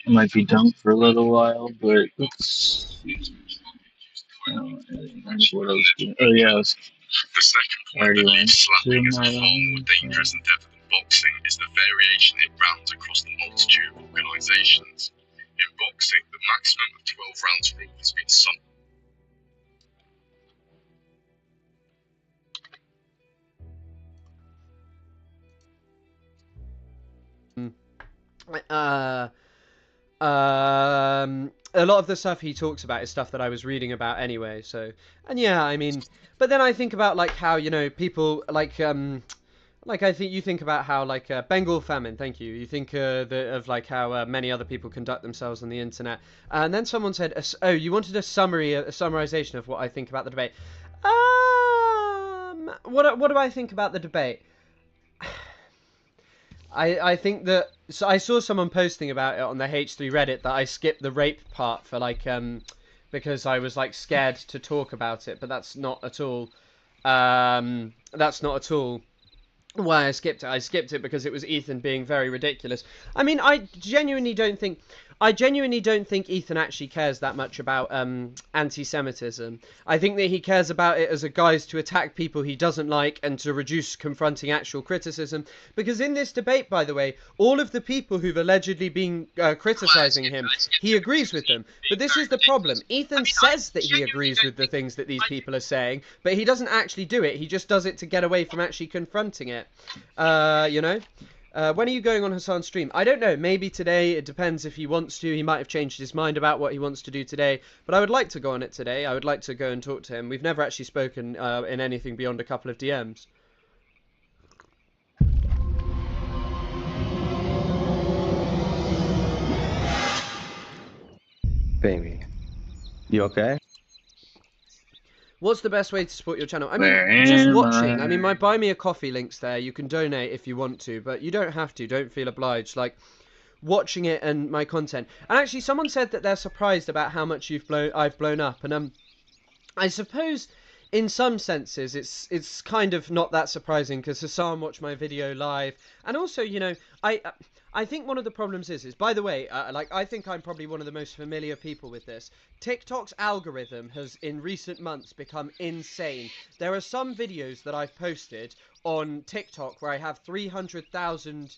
It might be done for a little while, but let's see. What else? Oh yeah, I was already on. Slapping is a form more dangerous endeavor than boxing is the variation it rounds across the multitude of organizations. In boxing, the maximum of 12 rounds rule has been some. A lot of the stuff he talks about is stuff that I was reading about anyway. So, and yeah, I mean, but then I think about like how, you know, people like I think you think about how like Bengal famine. Thank you. You think of like how many other people conduct themselves on the internet. And then someone said, "Oh, you wanted a summarization of what I think about the debate." What do I think about the debate? I think that, so I saw someone posting about it on the H3 Reddit that I skipped the rape part for like because I was like scared to talk about it, but that's not at all why I skipped it. I skipped it because it was Ethan being very ridiculous. I mean, I genuinely don't think Ethan actually cares that much about anti-Semitism. I think that he cares about it as a guise to attack people he doesn't like and to reduce confronting actual criticism. Because in this debate, by the way, all of the people who've allegedly been criticizing him, he agrees with them. But this is the problem. Ethan says that he agrees with the things that these people are saying, but he doesn't actually do it. He just does it to get away from actually confronting it. You know? When are you going on Hassan's stream? I don't know. Maybe today. It depends if he wants to. He might have changed his mind about what he wants to do today. But I would like to go on it today. I would like to go and talk to him. We've never actually spoken in anything beyond a couple of DMs. Baby, you okay? What's the best way to support your channel? I mean, just watching. I mean, my Buy Me a Coffee link's there. You can donate if you want to, but you don't have to. Don't feel obliged. Like, watching it and my content. And actually, someone said that they're surprised about how much I've blown up. And I suppose, in some senses, it's kind of not that surprising because Hassan watched my video live, and also, you know, I think one of the problems is by the way, like, I think I'm probably one of the most familiar people with this. TikTok's algorithm has, in recent months, become insane. There are some videos that I've posted on TikTok where I have 300,000,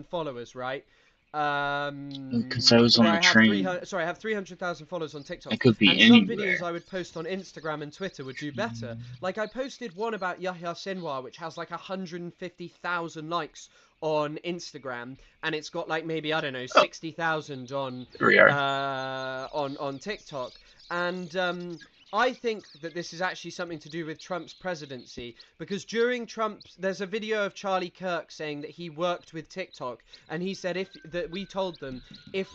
followers, right? Because I was on the train. I have 300,000 followers on TikTok. It could be and anywhere. Some videos I would post on Instagram and Twitter would do better. Like, I posted one about Yahya Sinwar, which has like 150,000 likes on Instagram, and it's got like maybe, I don't know, 60,000 on TikTok. And I think that this is actually something to do with Trump's presidency, because during there's a video of Charlie Kirk saying that he worked with TikTok, and he said we told them, if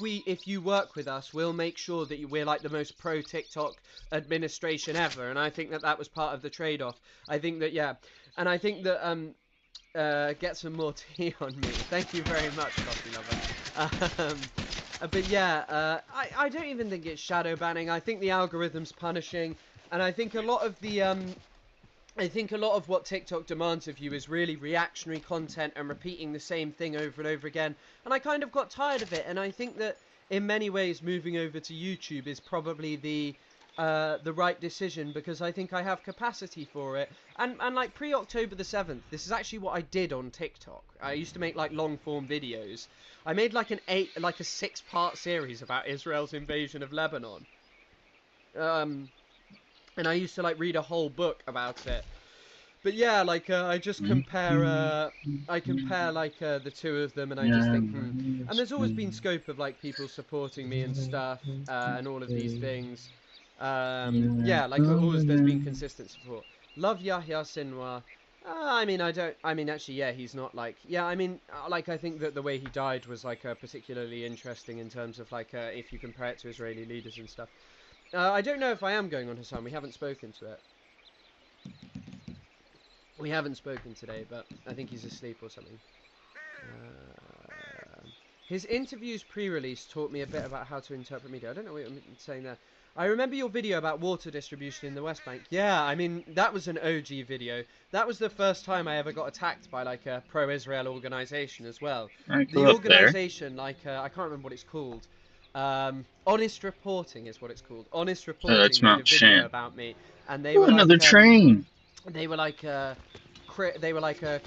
you work with us, we'll make sure that we're like the most pro TikTok administration ever. And I think that was part of the trade-off. I think that, yeah, and I think that get some more tea on me. Thank you very much, coffee lover. But yeah, I don't even think it's shadow banning. I think the algorithm's punishing, and I think a lot of what TikTok demands of you is really reactionary content and repeating the same thing over and over again. And I kind of got tired of it, and I think that in many ways moving over to YouTube is probably the right decision, because I think I have capacity for it. And like pre-October the 7th, this is actually what I did on TikTok. I used to make like long form videos. I made like a 6-part series about Israel's invasion of Lebanon. And I used to like read a whole book about it. But yeah, like I just compare like the two of them, and I just think And there's always been scope of like people supporting me and stuff, and all of these things. Yeah, like always there's been consistent support. Love Yahya Sinwar. Actually, yeah, he's not like, yeah, I think that the way he died was like particularly interesting in terms of like if you compare it to Israeli leaders and stuff. I don't know if I am going on Hassan. We haven't spoken to it. We haven't spoken today, but I think he's asleep or something. His interviews pre-release taught me a bit about how to interpret media. I don't know what I'm saying there. I remember your video about water distribution in the West Bank. Yeah, I mean, that was an OG video. That was the first time I ever got attacked by, like, a pro-Israel organization as well. The organization, like, I can't remember what it's called. Honest Reporting is what it's called. Honest Reporting made a video about me. And they were another like, train. They were like,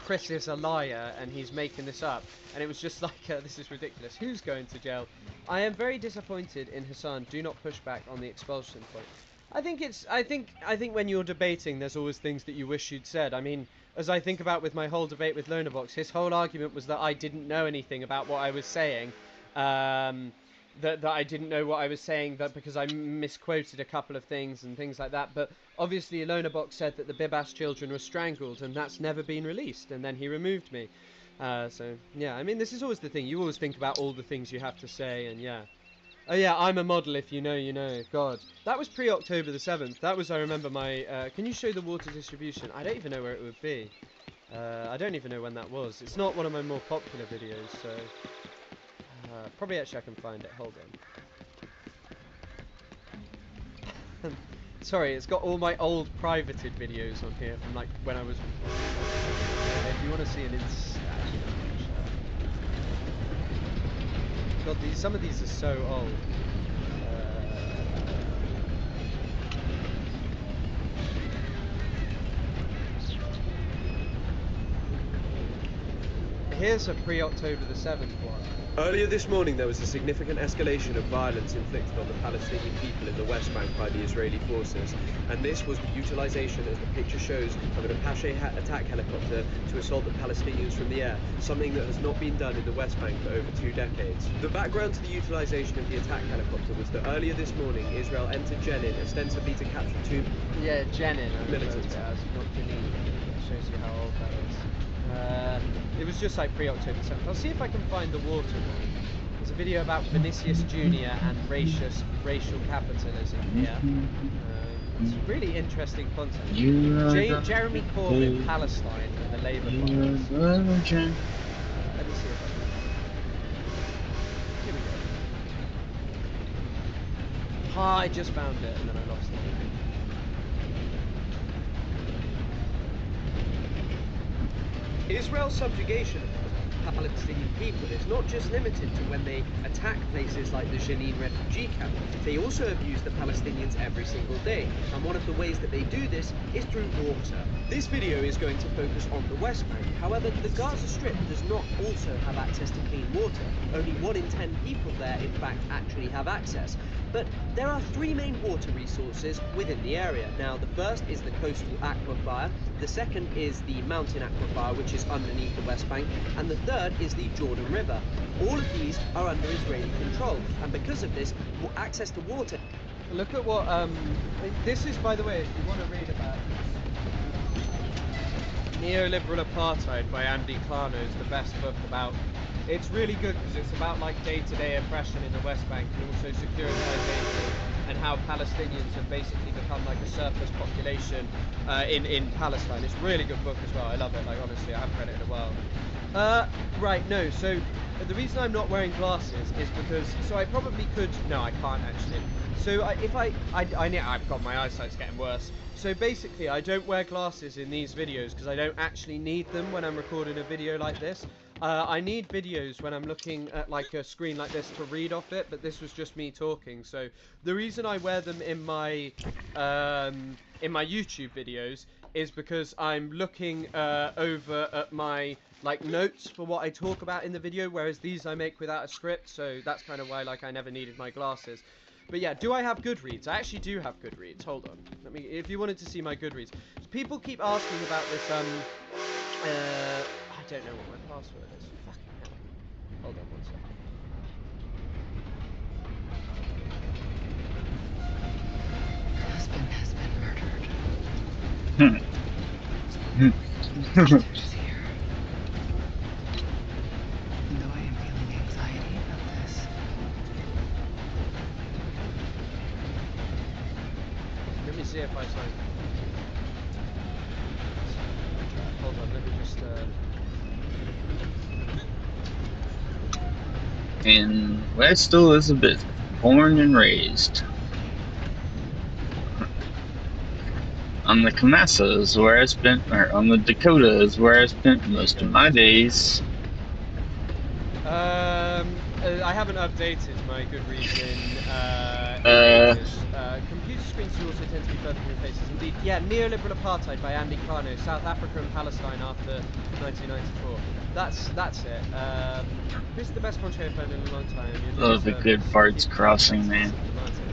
Chris is a liar and he's making this up. And it was just like, this is ridiculous. Who's going to jail? I am very disappointed in Hassan. Do not push back on the expulsion point. I think when you're debating, there's always things that you wish you'd said. I mean, as I think about with my whole debate with Lonerbox, his whole argument was that I didn't know anything about what I was saying. That I didn't know what I was saying, that because I misquoted a couple of things and things like that. But obviously Lonerbox said that the Bibas children were strangled, and that's never been released, and then he removed me. So yeah, I mean, this is always the thing. You always think about all the things you have to say, and yeah. Oh yeah, I'm a model. If you know, you know. God, that was pre-October the 7th. That was, I remember my. Can you show the water distribution? I don't even know where it would be. I don't even know when that was. It's not one of my more popular videos, so. Probably actually I can find it. Hold on. Sorry, it's got all my old privated videos on here from like when I was. If you want to see an God, some of these are so old. Here's a pre-October the 7th one. Earlier this morning there was a significant escalation of violence inflicted on the Palestinian people in the West Bank by the Israeli forces, and this was the utilization, as the picture shows, of an Apache attack helicopter to assault the Palestinians from the air, something that has not been done in the West Bank for over 2 decades. The background to the utilization of the attack helicopter was that earlier this morning Israel entered Jenin ostensibly to capture 2 Jenin militants. Not Jenin. That shows you how old that is. It was just like pre-October 7th. I'll see if I can find the water one. There's a video about Vinicius Jr. and racial capitalism here. It's really interesting content. Jeremy Corbyn, Palestine, and the Labour Party. Let me see if I can. Here we go. I just found it and then I lost it. Israel's subjugation of Palestinian people is not just limited to when they attack places like the Jenin refugee camp. They also abuse the Palestinians every single day, and one of the ways that they do this is through water. This video is going to focus on the West Bank. However, the Gaza Strip does not also have access to clean water. Only 1 in 10 people there, in fact, actually have access. But there are 3 main water resources within the area. Now, the first is the coastal aquifer, the second is the mountain aquifer, which is underneath the West Bank, and the third is the Jordan River. All of these are under Israeli control, and because of this, access to water... Look at what, this is, by the way, if you want to read about Neoliberal Apartheid by Andy Klarno is the best book about... It's really good because it's about like day-to-day oppression in the West Bank and also securitization and how Palestinians have basically become like a surplus population in Palestine. It's a really good book as well. I love it. Like honestly, I haven't read it in a while. Right, no. So the reason I'm not wearing glasses is because I probably could. No, I can't actually. So my eyesight's getting worse. So basically, I don't wear glasses in these videos because I don't actually need them when I'm recording a video like this. I need videos when I'm looking at like a screen like this to read off it, but this was just me talking. So the reason I wear them in my YouTube videos is because I'm looking over at my like notes for what I talk about in the video, whereas these I make without a script. So that's kind of why like I never needed my glasses. But yeah, do I have Goodreads? I actually do have Goodreads. Hold on. Let me. If you wanted to see my Goodreads, people keep asking about this. I don't know what my password is. Fucking hell. Hold on 1 second. Husband has been murdered. Though I am feeling anxiety about this. Let me see if I sign. Hold on, let me just in West Elizabeth, born and raised. On the Kamasa is where I spent, or on the Dakota is where I spent most of my days. I haven't updated my good reason images. Computer screens do also tend to be further from your faces. Indeed, yeah, neoliberal apartheid by Andy Kano, South Africa and Palestine after 1994. That's it. This is the best country I've played in a long time. Love a good farts crossing, man.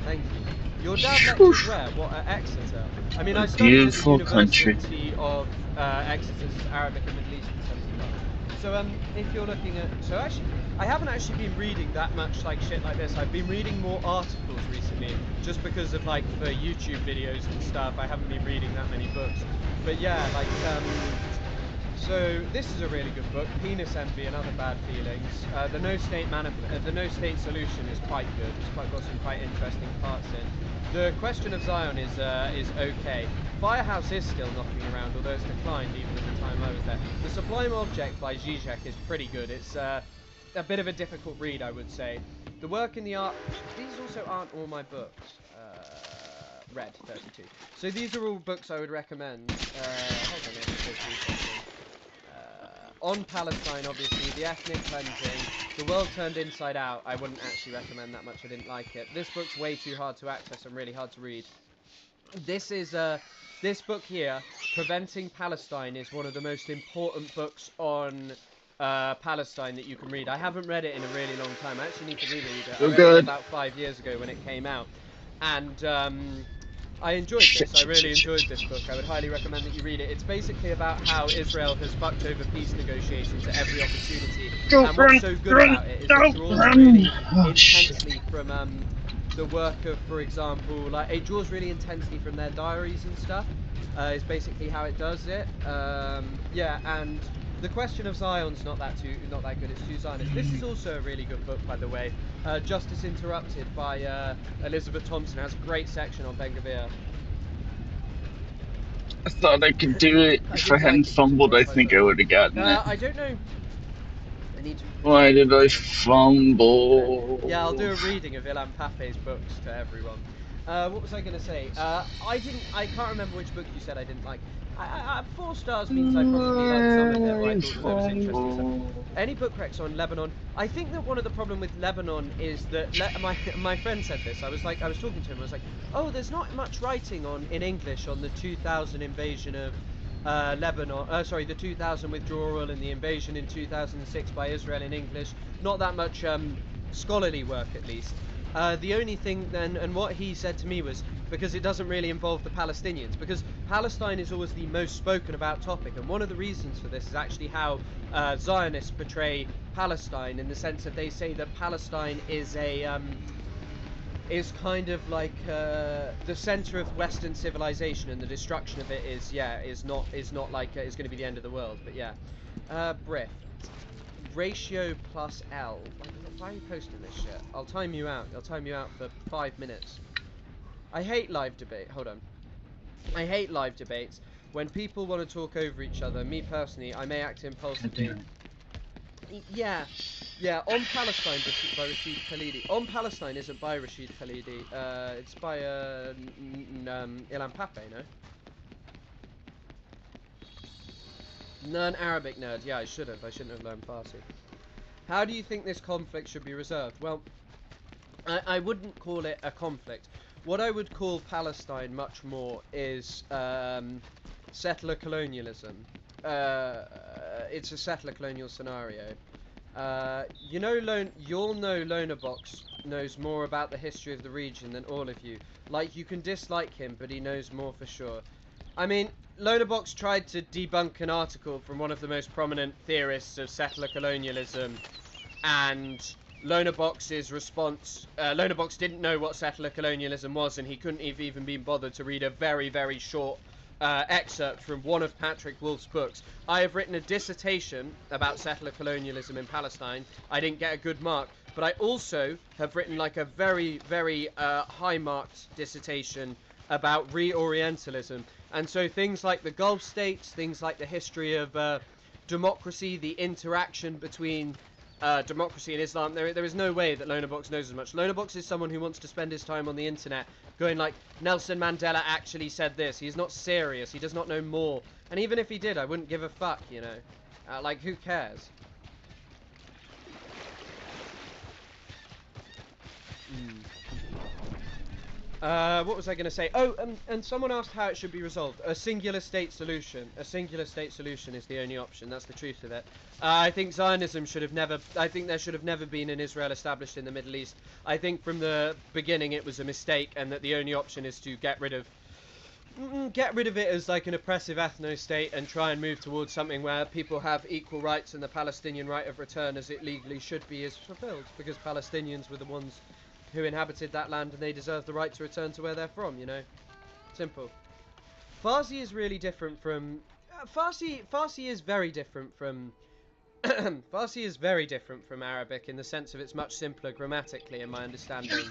Thank you. Your dad lectures where? What, at Exeter? I mean, I studied at the University of Exeter's Arabic and Middle Eastern Studies. So, if you're looking at... So, actually, I haven't actually been reading that much, like, shit like this. I've been reading more articles recently, just because of, like, for YouTube videos and stuff, I haven't been reading that many books. But, yeah, like, so, this is a really good book, Penis Envy and Other Bad Feelings. The No State Solution is quite good. It's got some quite interesting parts in. The Question of Zion is okay. Firehouse is still knocking around, although it's declined even at the time I was there. The Sublime Object by Zizek is pretty good. It's a bit of a difficult read, I would say. The Work in the Art... These also aren't all my books. Red 32. So these are all books I would recommend. Hold on, let me go through something. On Palestine, obviously, The Ethnic Cleansing, The World Turned Inside Out, I wouldn't actually recommend that much, I didn't like it. This book's way too hard to access and really hard to read. This is, this book here, Preventing Palestine, is one of the most important books on Palestine that you can read. I haven't read it in a really long time, I actually need to reread it. I read it about 5 years ago when it came out, and, I enjoyed this. I really enjoyed this book. I would highly recommend that you read it. It's basically about how Israel has fucked over peace negotiations at every opportunity. And what's so good about it is it draws really intensely from the work of, for example, like it draws really intensely from their diaries and stuff. Is basically how it does it. Yeah, and The Question of Zion's not that good. It's too Zionist. This is also a really good book, by the way. Justice Interrupted by Elizabeth Thompson has a great section on Ben-Gvir. I thought I could do it. If I hadn't fumbled, I think I would have gotten it. I don't know. I need to... Why did I fumble? Yeah, I'll do a reading of Ilan Pape's books to everyone. What was I going to say? I can't remember which book you said I didn't like. 4 stars means I probably liked some of it, or I thought that was interesting stuff. Any book recs on Lebanon? I think that one of the problem with Lebanon is that my friend said this. I was talking to him. I was like, oh, there's not much writing in English on the 2000 invasion of Lebanon. Sorry, the 2000 withdrawal and the invasion in 2006 by Israel in English. Not that much scholarly work, at least. The only thing then, and what he said to me was, because it doesn't really involve the Palestinians, because Palestine is always the most spoken about topic, and one of the reasons for this is actually how Zionists portray Palestine, in the sense that they say that Palestine is is kind of like the center of Western civilization, and the destruction of it is not like is going to be the end of the world. But yeah, Briff. Ratio plus L. Why are you posting this shit? I'll time you out. I'll time you out for 5 minutes. I hate live debate. Hold on. I hate live debates. When people want to talk over each other, me personally, I may act impulsively. Yeah. Yeah, On Palestine by Rashid Khalidi. On Palestine isn't by Rashid Khalidi. It's by Ilan Pape, no? Non-Arabic nerd. Yeah, I should have. I shouldn't have learned Farsi. How do you think this conflict should be resolved? Well, I wouldn't call it a conflict. What I would call Palestine much more is settler colonialism. It's a settler colonial scenario. You'll know Lonerbox knows more about the history of the region than all of you. Like, you can dislike him, but he knows more for sure. I mean, Lonerbox tried to debunk an article from one of the most prominent theorists of settler colonialism, and Lonerbox's response, Lonerbox didn't know what settler colonialism was, and he couldn't have even been bothered to read a very, very short excerpt from one of Patrick Wolf's books. I have written a dissertation about settler colonialism in Palestine. I didn't get a good mark, but I also have written like a very, very high-marked dissertation about re-Orientalism. And so things like the Gulf states, things like the history of democracy, the interaction between democracy in Islam, there is no way that Lonabox knows as much. Lonabox is someone who wants to spend his time on the internet going like, Nelson Mandela actually said this. He's not serious. He does not know more. And even if he did, I wouldn't give a fuck, you know. Like, who cares? What was I going to say? Oh, and someone asked how it should be resolved. A singular state solution. A singular state solution is the only option. That's the truth of it. I think Zionism should have never... I think there should have never been an Israel established in the Middle East. I think from the beginning it was a mistake, and that the only option is to get rid of it as like an oppressive ethno-state and try and move towards something where people have equal rights and the Palestinian right of return as it legally should be is fulfilled, because Palestinians were the ones who inhabited that land and they deserve the right to return to where they're from, you know? Simple. Farsi is really different from... Farsi is very different from... Farsi is very different from Arabic in the sense of it's much simpler grammatically in my understanding.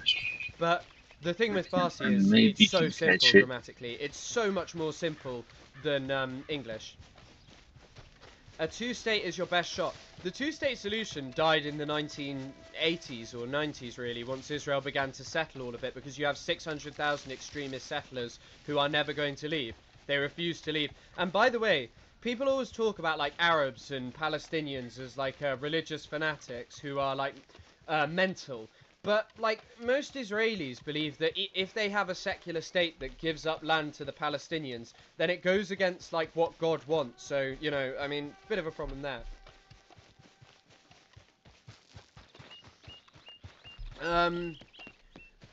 But the thing with Farsi is it's so simple grammatically. It's so much more simple than English. A two-state is your best shot. The two-state solution died in the 1980s or 90s, really, once Israel began to settle all of it, because you have 600,000 extremist settlers who are never going to leave. They refuse to leave. And by the way, people always talk about, like, Arabs and Palestinians as, like, religious fanatics who are, like, mental. But, like, most Israelis believe that if they have a secular state that gives up land to the Palestinians, then it goes against, like, what God wants. So, you know, I mean, bit of a problem there.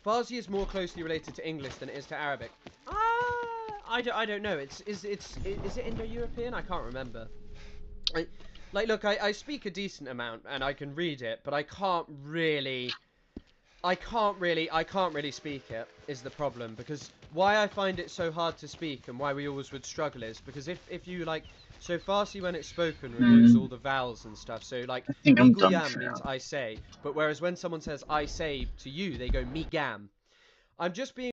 Farsi is more closely related to English than it is to Arabic. I don't know. Is it Indo-European? I can't remember. Look, I speak a decent amount and I can read it, but I can't really speak it, is the problem, because why I find it so hard to speak and why we always would struggle is because if you, like, so Farsi when it's spoken removes all the vowels and stuff, so like miguyam means I say, but whereas when someone says I say to you, they go migam. I'm just being